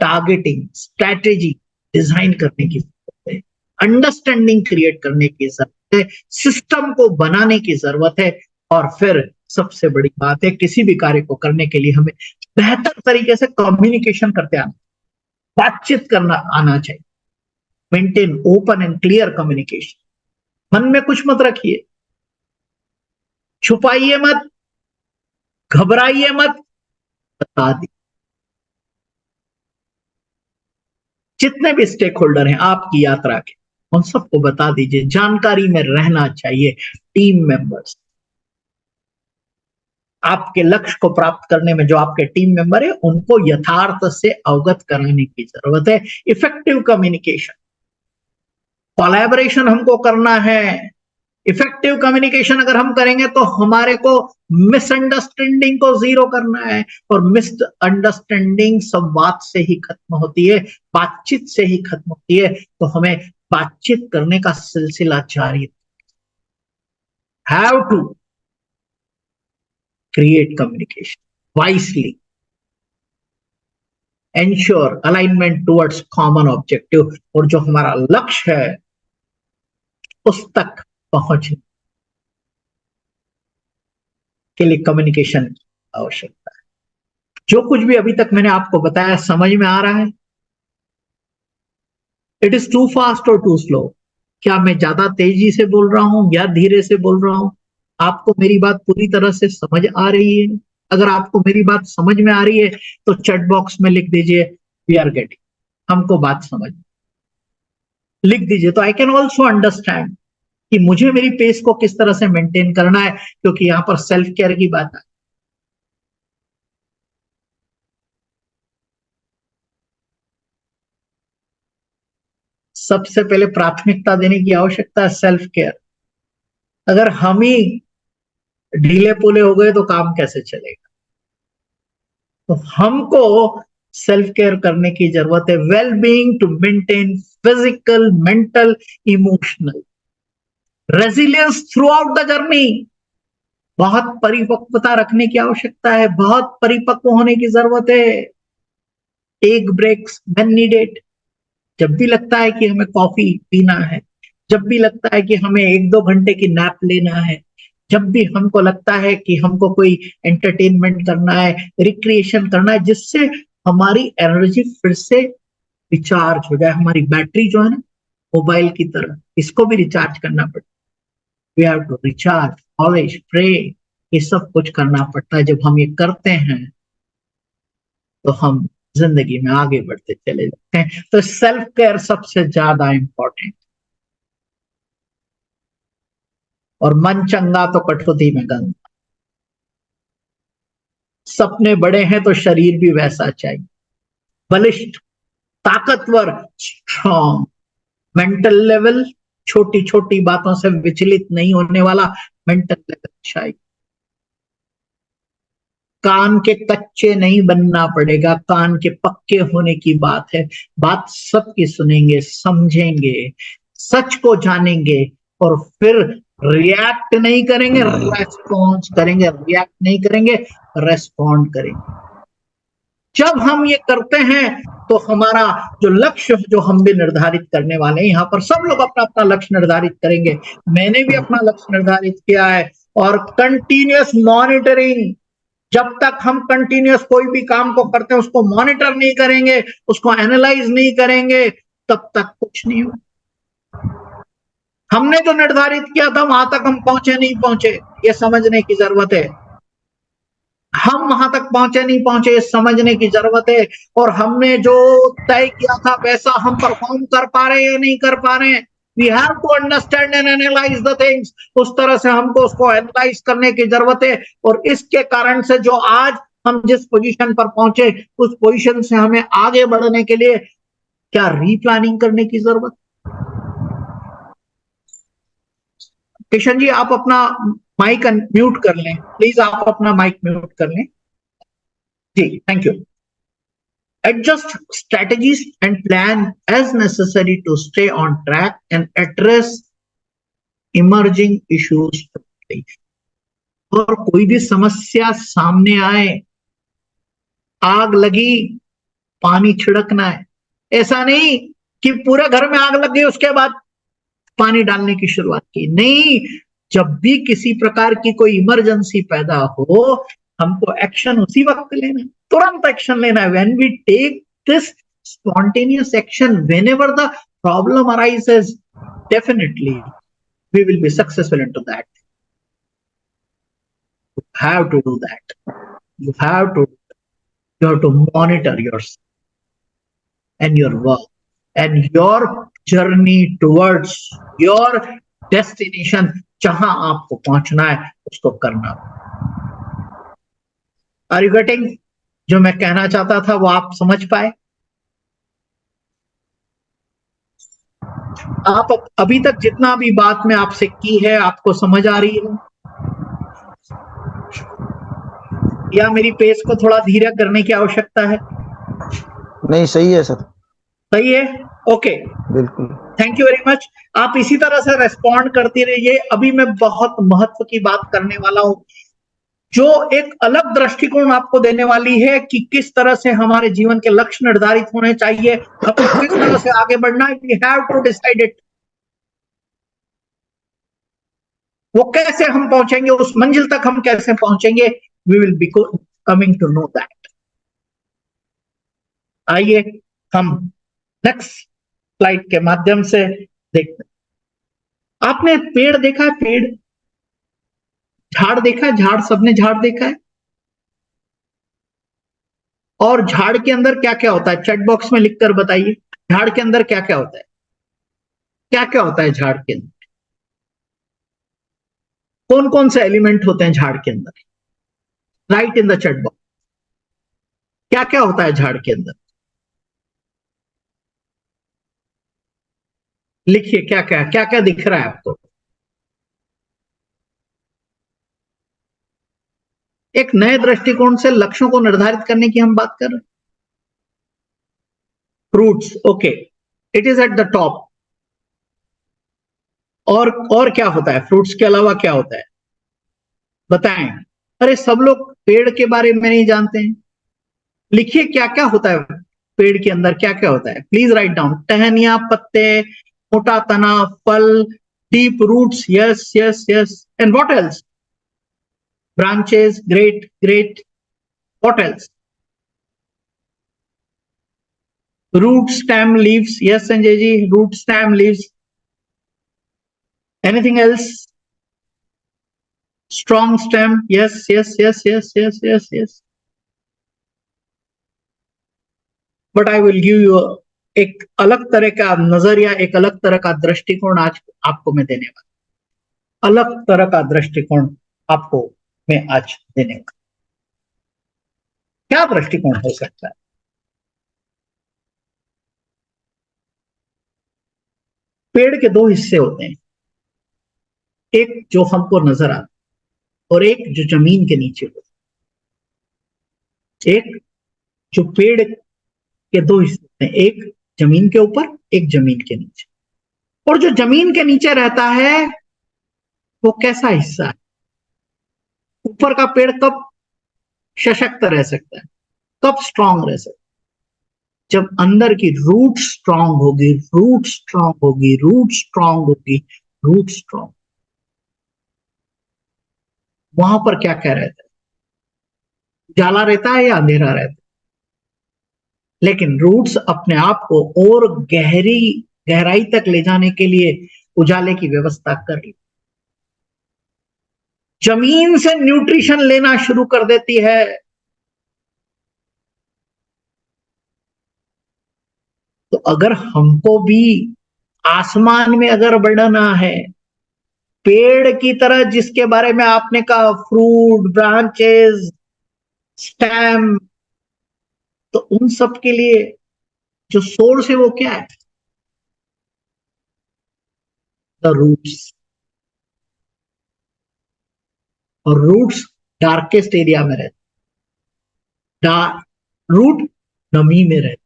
टारगेटिंग, स्ट्रैटेजी डिजाइन करने की जरूरत है, अंडरस्टैंडिंग क्रिएट करने की जरूरत है, सिस्टम को बनाने की जरूरत है। और फिर सबसे बड़ी बात है, किसी भी कार्य को करने के लिए हमें बेहतर तरीके से कम्युनिकेशन करते आना, बातचीत करना आना चाहिए। Maintain open and clear communication. मन में कुछ मत रखिए, छुपाइए मत, घबराइए मत, बता दी। जितने भी स्टेक होल्डर हैं आपकी यात्रा के, उन सबको बता दीजिए। जानकारी में रहना चाहिए टीम मेंबर्स। आपके लक्ष्य को प्राप्त करने में जो आपके टीम मेंबर है, उनको यथार्थ से अवगत कराने की जरूरत है। इफेक्टिव कम्युनिकेशन, कोलैबोरेशन हमको करना है। इफेक्टिव कम्युनिकेशन अगर हम करेंगे तो हमारे को मिसअंडरस्टैंडिंग को जीरो करना है, और मिसअंडरस्टैंडिंग संवाद से ही खत्म होती है, बातचीत से ही खत्म होती है। तो हमें बातचीत करने का सिलसिला जारी, have to create communication wisely, ensure alignment towards common objective, और जो हमारा लक्ष्य है उस तक पहुंचने के लिए कम्युनिकेशन की आवश्यकता है। जो कुछ भी अभी तक मैंने आपको बताया समझ में आ रहा है? इट इज टू फास्ट और टू स्लो। क्या मैं ज्यादा तेजी से बोल रहा हूं या धीरे से बोल रहा हूं? आपको मेरी बात पूरी तरह से समझ आ रही है? अगर आपको मेरी बात समझ में आ रही है तो चैट बॉक्स में लिख दीजिए वी आर गेटिंग, हमको बात समझ, लिख दीजिए तो आई कैन ऑल्सो अंडरस्टैंड कि मुझे मेरी पेस को किस तरह से मेंटेन करना है, क्योंकि यहां पर सेल्फ केयर की बात है। सबसे पहले प्राथमिकता देने की आवश्यकता है सेल्फ केयर। अगर हम ही ढीले पुले हो गए तो काम कैसे चलेगा? तो हमको सेल्फ केयर करने की जरूरत है। Well being to maintain physical, mental, emotional resilience throughout the journey. बहुत परिपक्वता रखने की आवश्यकता है, बहुत परिपक्व होने की जरूरत है। Take breaks when needed. जब भी लगता है कि हमें कॉफी पीना है, जब भी लगता है कि हमें 1-2 घंटे की नैप लेना है, जब भी हमको लगता है कि हमको कोई एंटरटेनमेंट करना है, रिक्रिएशन करना है, जिससे हमारी एनर्जी फिर से रिचार्ज हो जाए। हमारी बैटरी जो है ना, मोबाइल की तरह, इसको भी रिचार्ज करना पड़ता है। We have to recharge, polish, pray, ये सब कुछ करना पड़ता है। जब हम ये करते हैं तो हम जिंदगी में आगे बढ़ते चले जाते हैं। तो सेल्फ केयर सबसे ज्यादा इंपॉर्टेंट। और मन चंगा तो कठौती में गंगा। सपने बड़े हैं तो शरीर भी वैसा चाहिए, बलिष्ठ, ताकतवर, स्ट्रॉन्ग। मेंटल लेवल, छोटी छोटी बातों से विचलित नहीं होने वाला मेंटल लेवल चाहिए। कान के कच्चे नहीं बनना पड़ेगा, कान के पक्के होने की बात है। बात सबकी सुनेंगे, समझेंगे, सच को जानेंगे, और फिर रिएक्ट नहीं करेंगे, रेस्पॉन्स करेंगे। रिएक्ट नहीं करेंगे, रेस्पॉन्ड करेंगे। जब हम ये करते हैं तो हमारा जो लक्ष्य जो हम भी निर्धारित करने वाले हैं, यहाँ पर सब लोग अपना अपना लक्ष्य निर्धारित करेंगे। मैंने भी अपना लक्ष्य निर्धारित किया है और कंटिन्यूअस मॉनिटरिंग, जब तक हम कंटिन्यूअस कोई भी काम को करते हैं उसको मॉनिटर नहीं करेंगे, उसको एनालाइज नहीं करेंगे, तब तक कुछ नहीं हो। हमने जो निर्धारित किया था वहां तक हम पहुंचे नहीं पहुंचे, ये समझने की जरूरत है। हम वहां तक पहुंचे नहीं पहुंचे, ये समझने की जरूरत है। और हमने जो तय किया था वैसा हम परफॉर्म कर पा रहे हैं या नहीं कर पा रहे हैं। We have to understand and analyse the things. उस तरह से हमको उसको एनालाइज करने की जरूरत है। और इसके कारण से जो आज हम जिस पोजीशन पर पहुंचे, उस पोजीशन से हमें आगे बढ़ने के लिए क्या रीप्लानिंग करने की जरूरत। किशन जी, आप अपना माइक म्यूट कर लें प्लीज, आप अपना माइक म्यूट कर लें जी, thank you. Adjust strategies and plan as necessary to stay on track and address emerging issues promptly। और कोई भी समस्या सामने आए, आग लगी, पानी छिड़कना है। ऐसा नहीं कि पूरे घर में आग लग गई उसके बाद पानी डालने की शुरुआत की, नहीं। जब भी किसी प्रकार की कोई इमरजेंसी पैदा हो, हमको एक्शन उसी वक्त लेना है, तुरंत एक्शन लेना है। When we take this spontaneous action whenever the problem arises, definitely we will be successful into that. You have to do that. You have to monitor yourself and your work and your journey towards your destination, जहां आपको पहुंचना है उसको करना। Are you getting? जो मैं कहना चाहता था वो आप समझ पाए? आप अभी तक जितना भी बात मैं आपसे की है आपको समझ आ रही है, या मेरी पेस को थोड़ा धीरे करने की आवश्यकता है? नहीं, सही है सर। सही है, ओके, बिल्कुल। Thank you very much. आप इसी तरह से रेस्पॉन्ड करती रहिए। अभी मैं बहुत महत्व की बात करने वाला हूं, जो एक अलग दृष्टिकोण आपको देने वाली है कि किस तरह से हमारे जीवन के लक्ष्य निर्धारित होने चाहिए, हमको किस तरह से आगे बढ़ना है। We have to decide it. वो कैसे हम पहुंचेंगे, उस मंजिल तक हम कैसे पहुंचेंगे, we will be coming to know that. आइए हम नेक्स्ट स्लाइड के माध्यम से देखते हैं। आपने पेड़ देखा है? पेड़, झाड़ देखा है? झाड़, सबने झाड़ देखा है? और झाड़ के अंदर क्या क्या होता है, चैट बॉक्स में लिखकर बताइए। झाड़ के अंदर क्या क्या होता है? क्या क्या होता है झाड़ के अंदर? कौन कौन से एलिमेंट होते हैं झाड़ के अंदर? Right in the chat box. क्या क्या होता है झाड़ के अंदर? लिखिए क्या क्या क्या क्या दिख रहा है आपको। एक नए दृष्टिकोण से लक्ष्यों को निर्धारित करने की हम बात कर रहे हैं। Fruits, okay, it is at the top. और क्या होता है? फ्रूट्स के अलावा क्या होता है बताएं। अरे सब लोग पेड़ के बारे में नहीं जानते हैं। लिखिए क्या क्या होता है पेड़ के अंदर, क्या क्या होता है, प्लीज राइट डाउन। टहनियां, पत्ते, मोटा तना, फल, deep roots, yes yes yes, and what else? Branches, great great, what else? Root, stem, leaves, yes Sanjay ji, root, stem, leaves. Anything else? Strong stem, yes yes yes yes yes yes yes. But I will give you एक अलग तरह का नजरिया, एक अलग तरह का दृष्टिकोण आज आपको मैं देने वाला। अलग तरह का दृष्टिकोण आपको मैं आज देने वाला। क्या दृष्टिकोण हो सकता है? पेड़ के दो हिस्से होते हैं, एक जो हमको नजर आता है और एक जो जमीन के नीचे होता है। एक जो पेड़ के दो हिस्से होते हैं, एक जमीन के ऊपर, एक जमीन के नीचे। और जो जमीन के नीचे रहता है वो कैसा हिस्सा है? ऊपर का पेड़ कब सशक्त रह सकता है, कब स्ट्रांग रह सकता है? जब अंदर की रूट स्ट्रांग होगी, रूट स्ट्रांग होगी, रूट स्ट्रांग होगी, रूट स्ट्रांग, वहां पर क्या क्या रहता है? उजाला रहता है या अंधेरा रहता है? लेकिन रूट्स अपने आप को और गहराई तक ले जाने के लिए उजाले की व्यवस्था कर ली। जमीन से न्यूट्रिशन लेना शुरू कर देती है। तो अगर हमको भी आसमान में अगर बढ़ना है, पेड़ की तरह जिसके बारे में आपने कहा, फ्रूट, ब्रांचेस, स्टेम, तो उन सब के लिए जो सोर्स है वो क्या है? The roots. और रूट्स डार्केस्ट एरिया में रहते, डार्क रूट नमी में रहते,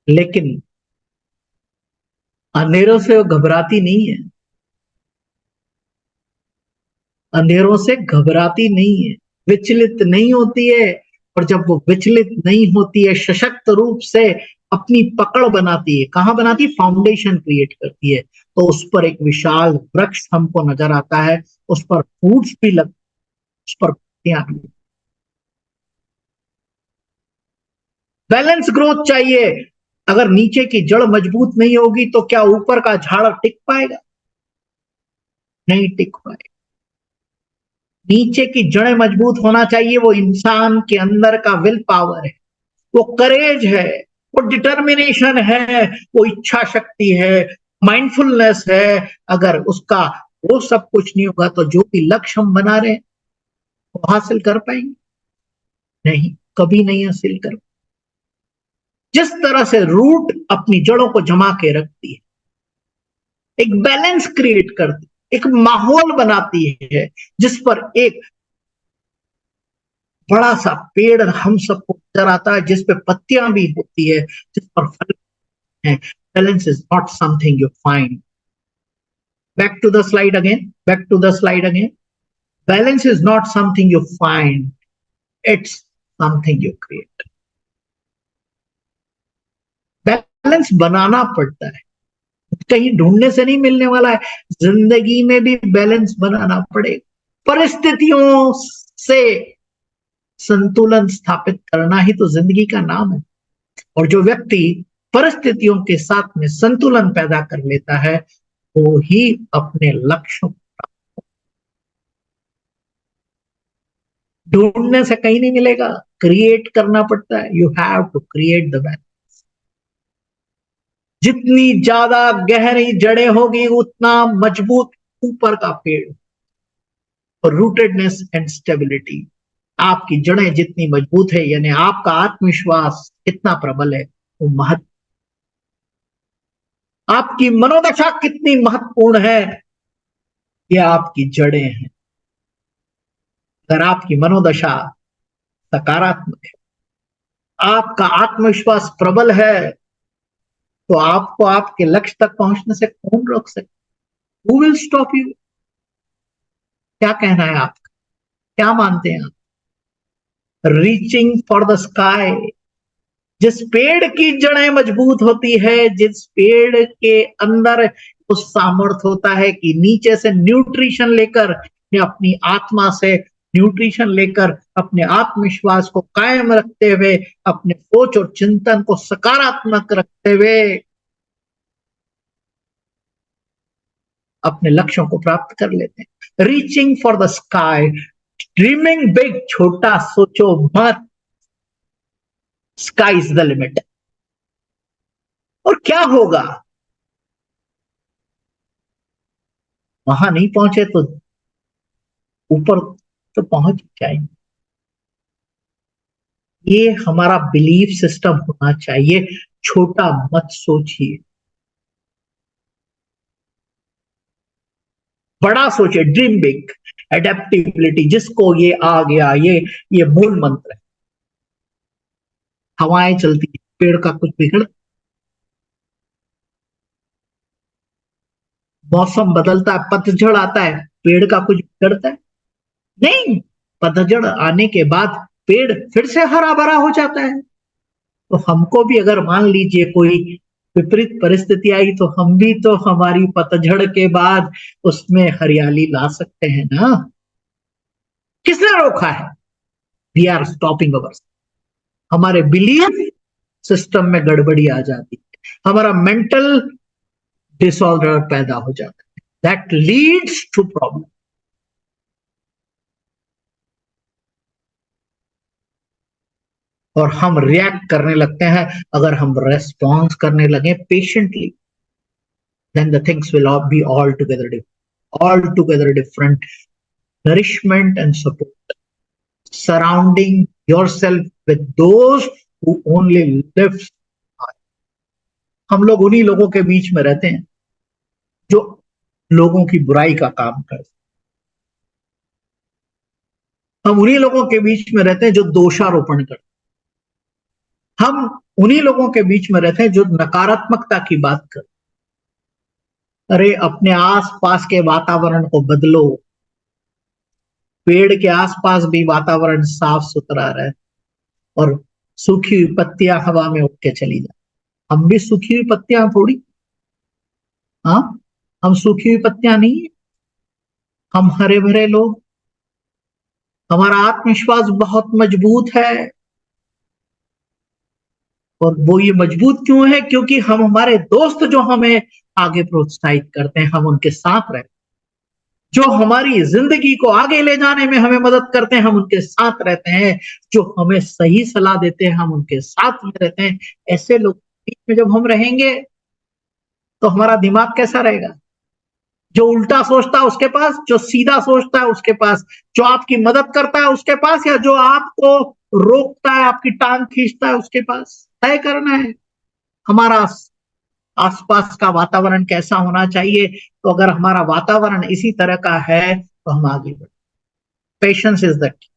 लेकिन अंधेरों से वो घबराती नहीं है, अंधेरों से घबराती नहीं है, विचलित नहीं होती है। और जब वो विचलित नहीं होती है, सशक्त रूप से अपनी पकड़ बनाती है। कहां बनाती है? फाउंडेशन क्रिएट करती है। तो उस पर एक विशाल वृक्ष हमको नजर आता है, उस पर फ्रूट्स भी लग, उस पर पत्तियां भी। बैलेंस ग्रोथ चाहिए। अगर नीचे की जड़ मजबूत नहीं होगी तो क्या ऊपर का झाड़ टिक पाएगा? नहीं टिक पाएगा। नीचे की जड़ें मजबूत होना चाहिए। वो इंसान के अंदर का विल पावर है, वो करेज है, वो डिटर्मिनेशन है, वो इच्छा शक्ति है, माइंडफुलनेस है। अगर उसका वो सब कुछ नहीं होगा तो जो भी लक्ष्य हम बना रहे हैं वो हासिल कर पाएंगे? नहीं, कभी नहीं हासिल कर। जिस तरह से रूट अपनी जड़ों को जमा के रखती है, एक बैलेंस क्रिएट करती, एक माहौल बनाती है जिस पर एक बड़ा सा पेड़ हम सबको नजर आता है, जिस पे पत्तियां भी होती है, जिस पर फल है। Balance is not something you find. Back to the slide again, back to the slide again. Balance is not something you find, it's something you create. Balance बनाना पड़ता है, कहीं ढूंढने से नहीं मिलने वाला है। जिंदगी में भी बैलेंस बनाना पड़ेगा। परिस्थितियों से संतुलन स्थापित करना ही तो जिंदगी का नाम है। और जो व्यक्ति परिस्थितियों के साथ में संतुलन पैदा कर लेता है, वो ही अपने लक्ष्यों, ढूंढने से कहीं नहीं मिलेगा, क्रिएट करना पड़ता है। You have to create the balance. जितनी ज्यादा गहरी जड़ें होगी उतना मजबूत ऊपर का पेड़। और रूटेडनेस एंड स्टेबिलिटी, आपकी जड़ें जितनी मजबूत है, यानी आपका आत्मविश्वास कितना प्रबल है, वो महत्व। आपकी मनोदशा कितनी महत्वपूर्ण है, ये आपकी जड़ें हैं। अगर आपकी मनोदशा सकारात्मक है, आपका आत्मविश्वास प्रबल है, तो आपको आपके लक्ष्य तक पहुंचने से कौन रोक सकता? Who will stop you? क्या कहना है आपका? क्या मानते हैं आप? Reaching for the sky. जिस पेड़ की जड़ें मजबूत होती है, जिस पेड़ के अंदर उस सामर्थ्य होता है कि नीचे से न्यूट्रिशन लेकर, या अपनी आत्मा से न्यूट्रिशन लेकर, अपने आत्मविश्वास को कायम रखते हुए, अपने सोच और चिंतन को सकारात्मक रखते हुए अपने लक्ष्यों को प्राप्त कर लेते हैं। Reaching for the sky, dreaming big, छोटा सोचो मत, स्काई इज द लिमिट। और क्या होगा? वहां नहीं पहुंचे तो ऊपर तो पहुंच जाएंगे। ये हमारा बिलीफ सिस्टम होना चाहिए। छोटा मत सोचिए, बड़ा सोचिए। ड्रीम बिग, एडेप्टिबिलिटी, जिसको ये आ गया, ये मूल मंत्र है। हवाएं चलती है, पेड़ का कुछ बिगड़, मौसम बदलता है, पतझड़ आता है, पेड़ का कुछ बिगड़ता है? नहीं। पतझड़ आने के बाद पेड़ फिर से हरा भरा हो जाता है। तो हमको भी अगर मान लीजिए कोई विपरीत परिस्थिति आई तो हम भी तो हमारी पतझड़ के बाद उसमें हरियाली ला सकते हैं ना। किसने रोका है? वी आर स्टॉपिंग अवर। हमारे बिलीफ सिस्टम में गड़बड़ी आ जाती है, हमारा मेंटल डिसऑर्डर पैदा हो जाता है, दैट लीड्स टू प्रॉब्लम। और हम रिएक्ट करने लगते हैं। अगर हम रेस्पॉन्स करने लगे patiently, then the things will be all together different. Nourishment and support, surrounding yourself with those who only lives. हम लोग उन्हीं लोगों के बीच में रहते हैं जो लोगों की बुराई का काम करते हैं। हम उन्हीं लोगों के बीच में रहते हैं जो दोषारोपण करते हैं। हम उन्हीं लोगों के बीच में रहते हैं जो नकारात्मकता की बात करते हैं। अरे अपने आसपास के वातावरण को बदलो। पेड़ के आसपास भी वातावरण साफ सुथरा रहे और सूखी हुई पत्तियां हवा में उठ के चली जाए। हम भी सूखी हुई पत्तियां थोड़ी, हाँ, हम सूखी हुई पत्तियां नहीं है, हम हरे भरे लोग। हमारा आत्मविश्वास बहुत मजबूत है। और वो ये मजबूत क्यों है? क्योंकि हम हमारे दोस्त जो हमें आगे प्रोत्साहित करते हैं, हम उनके साथ रहते हैं। जो हमारी जिंदगी को आगे ले जाने में हमें मदद करते हैं, हम उनके साथ रहते हैं। जो हमें सही सलाह देते हैं, हम उनके साथ में रहते हैं। ऐसे लोग बीच में जब हम रहेंगे तो हमारा दिमाग कैसा रहेगा? जो उल्टा सोचता है उसके पास, जो सीधा सोचता है उसके पास, जो आपकी मदद करता है उसके पास, या जो आपको रोकता है, आपकी टांग खींचता है उसके पास? तय करना है हमारा आसपास का वातावरण कैसा होना चाहिए। तो अगर हमारा वातावरण इसी तरह का है तो हम आगे बढ़े। Patience is the key,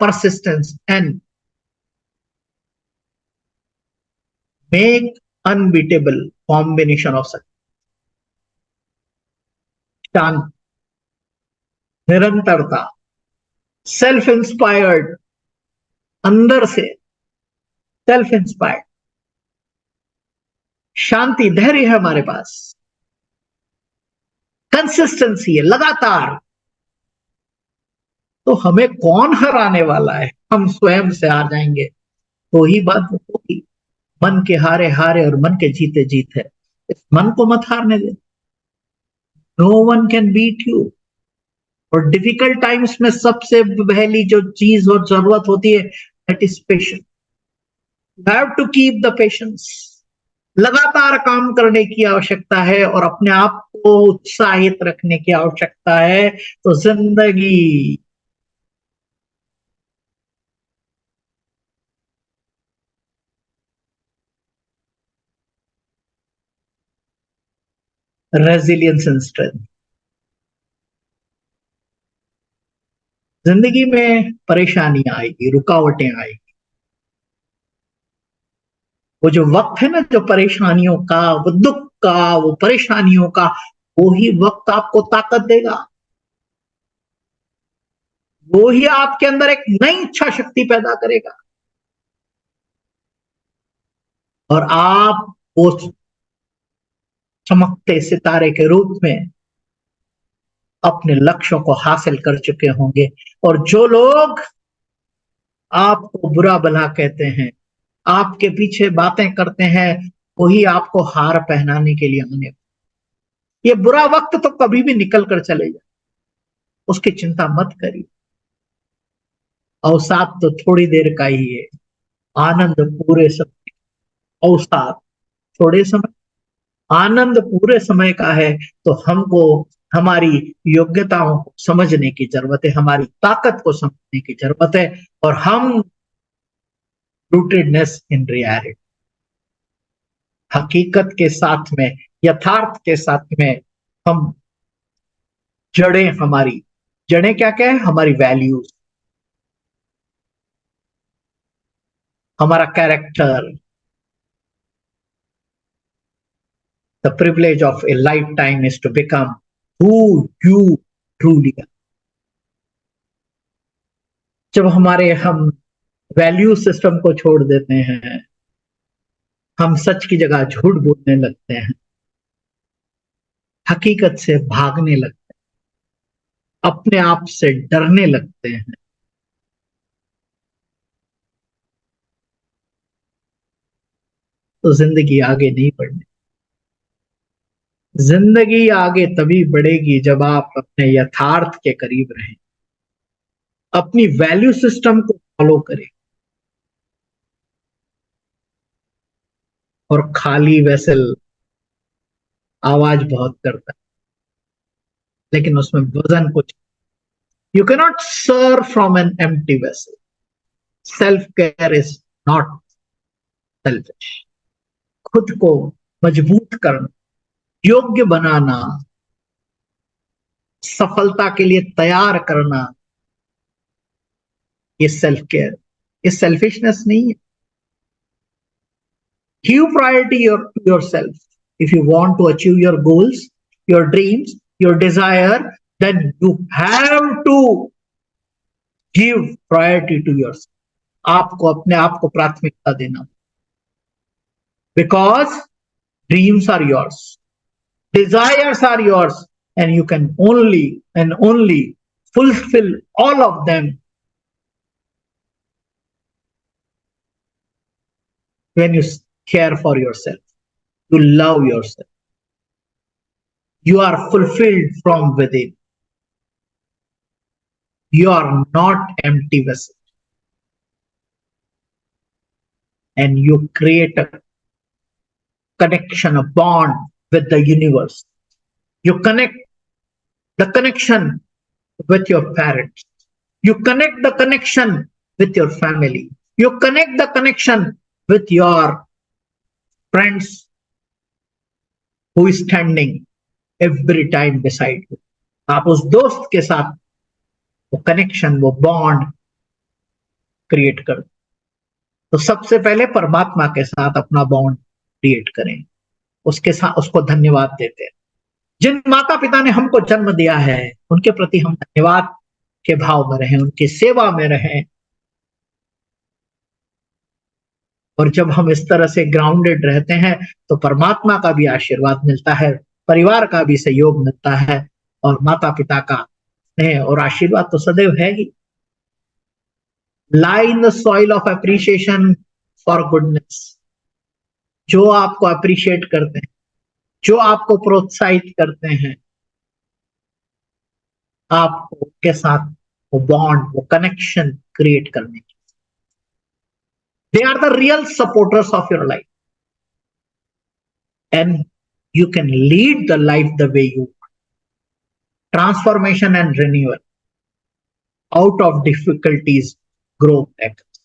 persistence and make unbeatable combination of success. शांति, निरंतरता, सेल्फ इंस्पायर्ड, अंदर से सेल्फ इंस्पायर्ड, शांति, धैर्य है हमारे पास, कंसिस्टेंसी है, लगातार। तो हमें कौन हराने वाला है? हम स्वयं से हार जाएंगे तो ही बात होगी। मन के हारे हारे और मन के जीते जीत है। इस मन को मत हारने दे। No one can beat you. और डिफिकल्ट टाइम्स में सबसे पहली जो चीज और जरूरत होती है, that is patience. You have to keep the patience. लगातार काम करने की आवश्यकता है और अपने आप को उत्साहित रखने की आवश्यकता है। तो जिंदगी रेजिलियंस एंड स्ट्रेंथ। जिंदगी में परेशानियां आएगी, रुकावटें आएगी। वो जो वक्त है ना, जो परेशानियों का, वो दुख का, वो परेशानियों का, वो ही वक्त आपको ताकत देगा। वो ही आपके अंदर एक नई इच्छा शक्ति पैदा करेगा और आप वो चमकते सितारे के रूप में अपने लक्ष्यों को हासिल कर चुके होंगे। और जो लोग आपको बुरा भला कहते हैं, आपके पीछे बातें करते हैं, वही आपको हार पहनाने के लिए आने। ये बुरा वक्त तो कभी भी निकल कर चलेगा, उसकी चिंता मत करिए। अवसाद तो थोड़ी देर का ही है, आनंद पूरे समय। अवसाद थोड़े समय, आनंद पूरे समय का है। तो हमको हमारी योग्यताओं को समझने की जरूरत है, हमारी ताकत को समझने की जरूरत है। और हम रूटेडनेस इन रियलिटी, हकीकत के साथ में, यथार्थ के साथ में हम जड़ें, हमारी जड़ें क्या क्या है? हमारी वैल्यूज, हमारा character. The privilege of a lifetime is to become who you truly. जब हमारे हम वैल्यू सिस्टम को छोड़ देते हैं, हम सच की जगह झूठ बोलने लगते हैं, हकीकत से भागने लगते हैं, अपने आप से डरने लगते हैं। तो जिंदगी आगे नहीं बढ़नी। जिंदगी आगे तभी बढ़ेगी जब आप अपने यथार्थ के करीब रहें, अपनी वैल्यू सिस्टम को फॉलो करें। और खाली वेसल आवाज बहुत करता है, लेकिन उसमें वजन कुछ। You cannot serve from an empty vessel. Self care is not selfish. खुद को मजबूत करना, योग्य बनाना, सफलता के लिए तैयार करना, ये सेल्फ केयर, ये सेल्फिशनेस नहीं है। Give priority to yourself. If you want to achieve your goals, your dreams, your desire, then you have to give priority to yourself. आपको अपने आप को प्राथमिकता देना, because dreams are yours, desires are yours, and you can only fulfill all of them when you care for yourself, you love yourself, you are fulfilled from within. You are not empty vessel, and you create a connection, a bond with the universe. You connect the connection with your parents. You connect the connection with your family. You connect the connection with your friends who is standing every time beside you. आप उस दोस्त के साथ वो connection, वो bond create कर। तो सबसे पहले परमात्मा के साथ अपना बॉन्ड क्रिएट करें, उसके साथ उसको धन्यवाद देते हैं। जिन माता पिता ने हमको जन्म दिया है उनके प्रति हम धन्यवाद के भाव में रहें, उनकी सेवा में रहें। और जब हम इस तरह से ग्राउंडेड रहते हैं तो परमात्मा का भी आशीर्वाद मिलता है, परिवार का भी सहयोग मिलता है, और माता पिता का स्नेह और आशीर्वाद तो सदैव है ही। lie in the soil of appreciation for goodness। जो आपको अप्रिशिएट करते हैं, जो आपको प्रोत्साहित करते हैं, आपको उनके साथ वो बॉन्ड, वो कनेक्शन क्रिएट करने की। They are the real supporters of your life, and you can lead the life the way you want. Transformation and renewal out of difficulties grow miracles.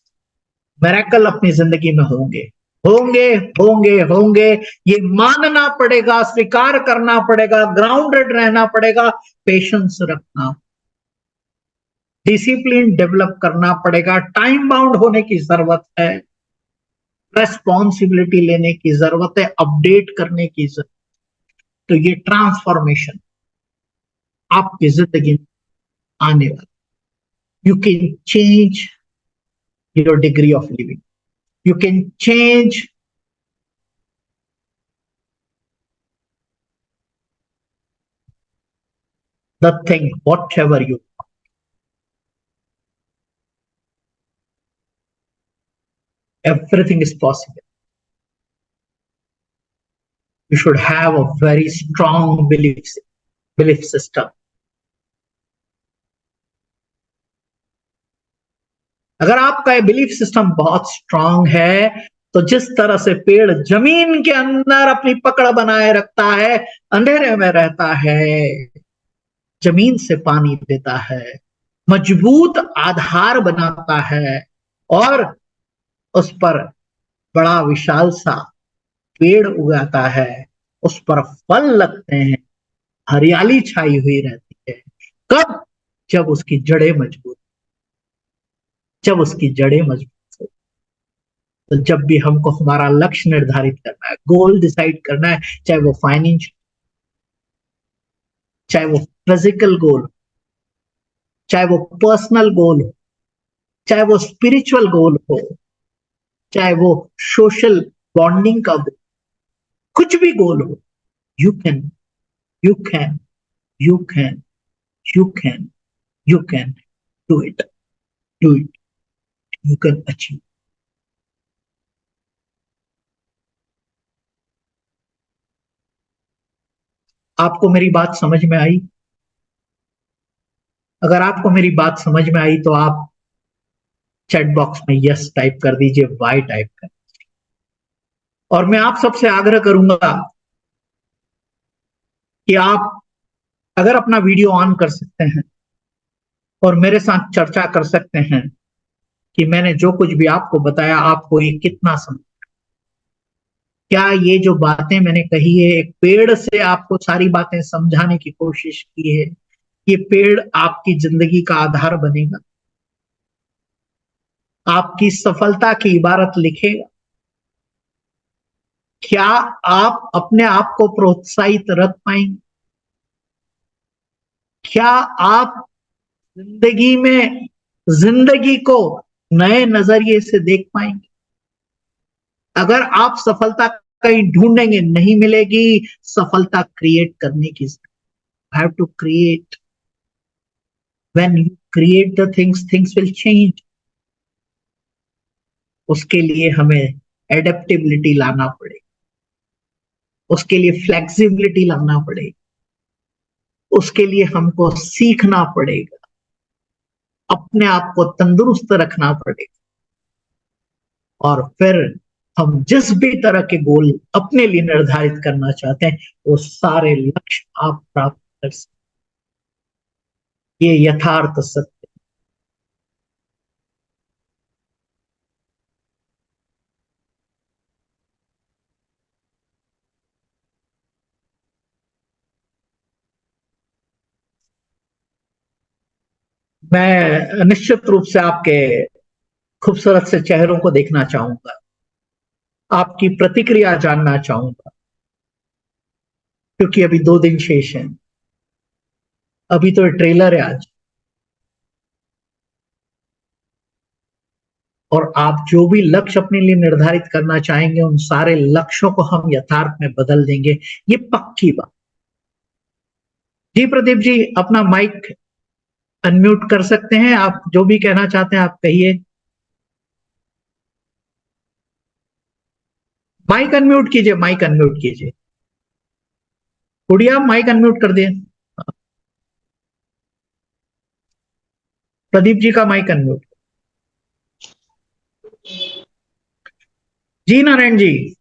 Miracle अपनी जिंदगी में होंगे होंगे होंगे होंगे, ये मानना पड़ेगा, स्वीकार करना पड़ेगा, ग्राउंडेड रहना पड़ेगा, पेशेंस रखना, डिसिप्लिन डेवलप करना पड़ेगा, टाइम बाउंड होने की जरूरत है, रेस्पॉन्सिबिलिटी लेने की जरूरत है, अपडेट करने की जरूरत। तो ये ट्रांसफॉर्मेशन आपकी जिंदगी में आने वाला। You can change your degree of living, you can change the thing whatever you want. Everything is possible. You should have a very strong belief system. अगर आपका बिलीफ सिस्टम बहुत स्ट्रांग है तो जिस तरह से पेड़ जमीन के अंदर अपनी पकड़ बनाए रखता है, अंधेरे में रहता है, जमीन से पानी देता है, मजबूत आधार बनाता है, और उस पर बड़ा विशाल सा पेड़ उगाता है, उस पर फल लगते हैं, हरियाली छाई हुई रहती है। कब? जब उसकी जड़ें मजबूत, जब उसकी जड़ें मजबूत हो। तो जब भी हमको हमारा लक्ष्य निर्धारित करना है, गोल डिसाइड करना है, चाहे वो फाइनेंशियल, चाहे वो फिजिकल गोल, चाहे वो पर्सनल गोल हो, चाहे वो स्पिरिचुअल गोल हो, चाहे वो सोशल बॉन्डिंग का गोल, कुछ भी गोल हो, you can you can you can you can you can do it, do it, you can achieve. आपको मेरी बात समझ में आई? अगर आपको मेरी बात समझ में आई तो आप चैट बॉक्स में यस टाइप कर दीजिए, वाई टाइप कर। और मैं आप सबसे आग्रह करूंगा कि आप अगर अपना वीडियो ऑन कर सकते हैं और मेरे साथ चर्चा कर सकते हैं कि मैंने जो कुछ भी आपको बताया आपको ये कितना समझ, क्या ये जो बातें मैंने कही है एक पेड़ से आपको सारी बातें समझाने की कोशिश की है, ये पेड़ आपकी जिंदगी का आधार बनेगा, आपकी सफलता की इबारत लिखेगा? क्या आप अपने आप को प्रोत्साहित रख पाएंगे? क्या आप जिंदगी में जिंदगी को नए नजरिए से देख पाएंगे? अगर आप सफलता कहीं ढूंढेंगे नहीं मिलेगी, सफलता क्रिएट करने की, have to create. When you create the things, things will change. उसके लिए हमें एडेप्टेबिलिटी लाना पड़ेगा, उसके लिए फ्लेक्सिबिलिटी लाना पड़ेगा, उसके लिए हमको सीखना पड़ेगा, अपने आप को तंदुरुस्त रखना पड़ेगा, और फिर हम जिस भी तरह के गोल अपने लिए निर्धारित करना चाहते हैं वो सारे लक्ष्य आप प्राप्त कर सकते। ये यथार्थ सत्य। मैं निश्चित रूप से आपके खूबसूरत से चेहरों को देखना चाहूंगा, आपकी प्रतिक्रिया जानना चाहूंगा, क्योंकि अभी 2 दिन शेष हैं। अभी तो ट्रेलर है आज, और आप जो भी लक्ष्य अपने लिए निर्धारित करना चाहेंगे उन सारे लक्ष्यों को हम यथार्थ में बदल देंगे, ये पक्की बात। जी प्रदीप जी, अपना माइक अनम्यूट कर सकते हैं, आप जो भी कहना चाहते हैं आप कहिए। माइक अनम्यूट कीजिए, माइक अनम्यूट कीजिए। गुड़िया माइक अनम्यूट कर दिए। प्रदीप जी का माइक अनम्यूट। जी नारायण जी।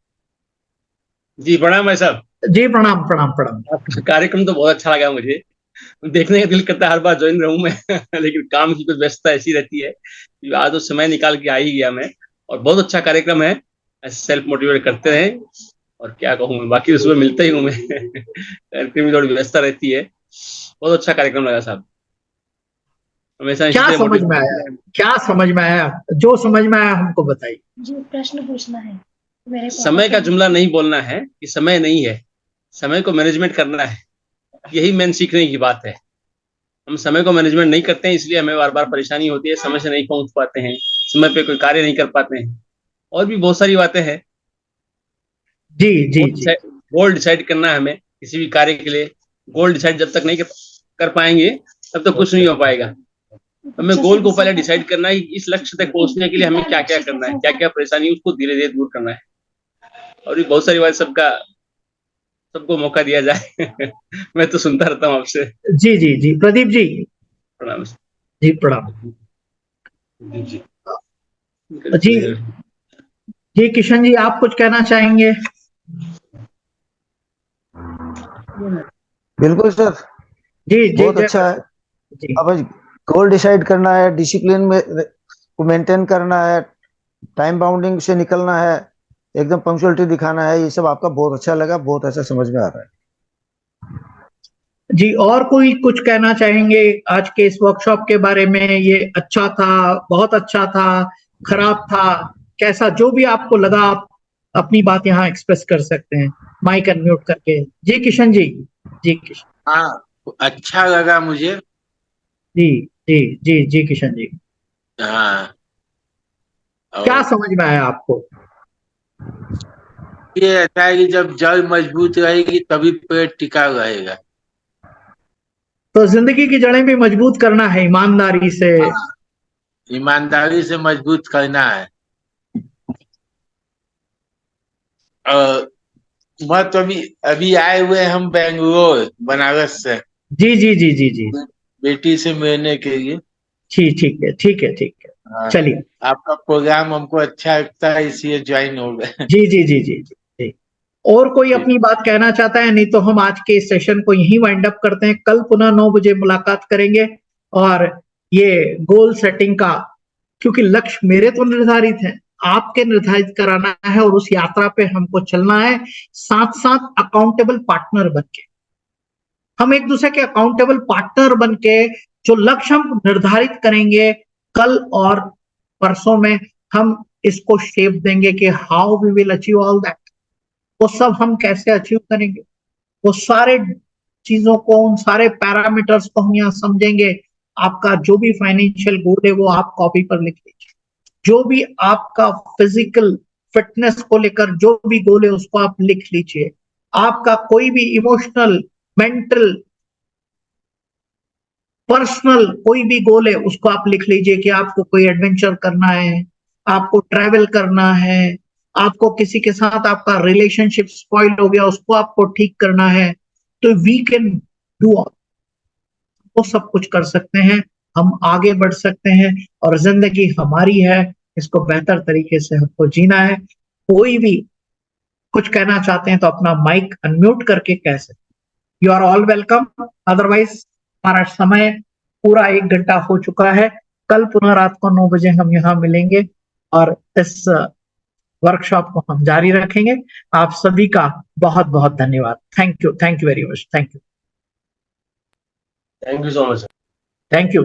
जी प्रणाम भाई साहब। जी प्रणाम प्रणाम प्रणाम। आपका कार्यक्रम तो बहुत अच्छा लगा मुझे, देखने का दिल करता है हर बार ज्वाइन रहूं मैं लेकिन काम की कुछ व्यस्तता ऐसी रहती है कि आज तो समय निकाल के आ ही गया मैं। और बहुत अच्छा कार्यक्रम है, सेल्फ मोटिवेट करते हैं। और क्या कहूँ मैं, बाकी तो सुबह मिलता ही हूँ मैं कार्यक्रम में थोड़ी व्यस्तता रहती है। बहुत अच्छा कार्यक्रम लगा साहब, हमेशा इसी क्या तरह समझ में आया, मोटिवेट। क्या समझ में आया? जो समझ में आया हमको बताइए। जो प्रश्न पूछना है मेरे समय का जुमला नहीं बोलना है कि समय नहीं है, समय को मैनेजमेंट करना है, यही मेन सीखने की बात है। हम समय को मैनेजमेंट नहीं करते हैं, इसलिए हमें बार बार परेशानी होती है, समय से नहीं पहुंच पाते हैं, समय पे कोई कार्य नहीं कर पाते हैं, और भी बहुत सारी बातें हैं। जी जी जी। गोल डिसाइड करना है हमें किसी भी कार्य के लिए। गोल डिसाइड जब तक नहीं कर पाएंगे तब तक कुछ नहीं हो पाएगा। हमें गोल को पहले डिसाइड करना है, इस लक्ष्य तक पहुंचने के लिए हमें क्या क्या करना है, क्या क्या परेशानी उसको धीरे धीरे दूर करना है। और भी बहुत सारी बात, सबको मौका दिया जाए मैं तो सुनता रहता हूँ आपसे। जी जी जी प्रदीप जी। प्रणाम जी प्रणाम। जी। जी जी किशन जी, आप कुछ कहना चाहेंगे? बिल्कुल सर, जी जी बहुत अच्छा है। जी अब गोल डिसाइड करना है, डिसिप्लिन में को मेंटेन करना है, टाइम बाउंडिंग से निकलना है, एकदम पंक्चुअलिटी दिखाना है, ये सब आपका बहुत अच्छा लगा, बहुत अच्छा समझ में आ रहा है। जी। और कोई कुछ कहना चाहेंगे आज के इस वर्कशॉप के बारे में? ये अच्छा था, बहुत अच्छा था, खराब था, कैसा, जो भी आपको लगा आप अपनी बात यहाँ एक्सप्रेस कर सकते हैं माइक अनम्यूट करके। जी किशन जी। जी किशन। हाँ, अच्छा लगा मुझे। जी जी जी जी किशन जी। हाँ, क्या समझ में आया आपको? ये रहता है कि जब जड़ मजबूत रहेगी तभी पेड़ टिका रहेगा। तो जिंदगी की जड़ें भी मजबूत करना है ईमानदारी से। ईमानदारी से मजबूत करना है। और मत अभी आए हुए हम बेंगलोर बनारस से जी जी जी जी जी बेटी से मिलने के लिए। ठीक है ठीक है ठीक है। हाँ, चलिए। आपका प्रोग्राम हमको अच्छा लगता है इसलिए ज्वाइन हो गए। जी जी जी जी जी जी। और कोई अपनी बात कहना चाहता है? नहीं तो हम आज के इस सेशन को यहीं वाइंड अप करते हैं। कल पुनः 9 बजे मुलाकात करेंगे और ये गोल सेटिंग का, क्योंकि लक्ष्य मेरे तो निर्धारित है, आपके निर्धारित कराना है और उस यात्रा पे हमको चलना है साथ साथ अकाउंटेबल पार्टनर बनके। हम एक दूसरे के अकाउंटेबल पार्टनर बनके जो लक्ष्य हम निर्धारित करेंगे कल और परसों में, हम इसको शेप देंगे कि how we will achieve all that. वो सब हम कैसे अचीव करेंगे, वो सारे चीजों को, उन सारे पैरामीटर्स को हम यहाँ समझेंगे। आपका जो भी फाइनेंशियल गोल है वो आप कॉपी पर लिख लीजिए। जो भी आपका फिजिकल फिटनेस को लेकर जो भी गोल है उसको आप लिख लीजिए। आपका कोई भी इमोशनल, मेंटल, पर्सनल कोई भी गोल है उसको आप लिख लीजिए कि आपको कोई एडवेंचर करना है, आपको ट्रैवल करना है, आपको किसी के साथ आपका रिलेशनशिप स्पॉइल हो गया उसको आपको ठीक करना है। तो वी कैन डू ऑल, वो सब कुछ कर सकते हैं, हम आगे बढ़ सकते हैं और जिंदगी हमारी है, इसको बेहतर तरीके से हमको जीना है। कोई भी कुछ कहना चाहते हैं तो अपना माइक अनम्यूट करके कह सकते। You are all welcome. Otherwise हमारा समय पूरा 1 घंटा हो चुका है। कल पुनः रात को 9 बजे हम यहाँ मिलेंगे और इस वर्कशॉप को हम जारी रखेंगे। आप सभी का बहुत बहुत धन्यवाद। Thank you very much. Thank you thank you so much. Thank you.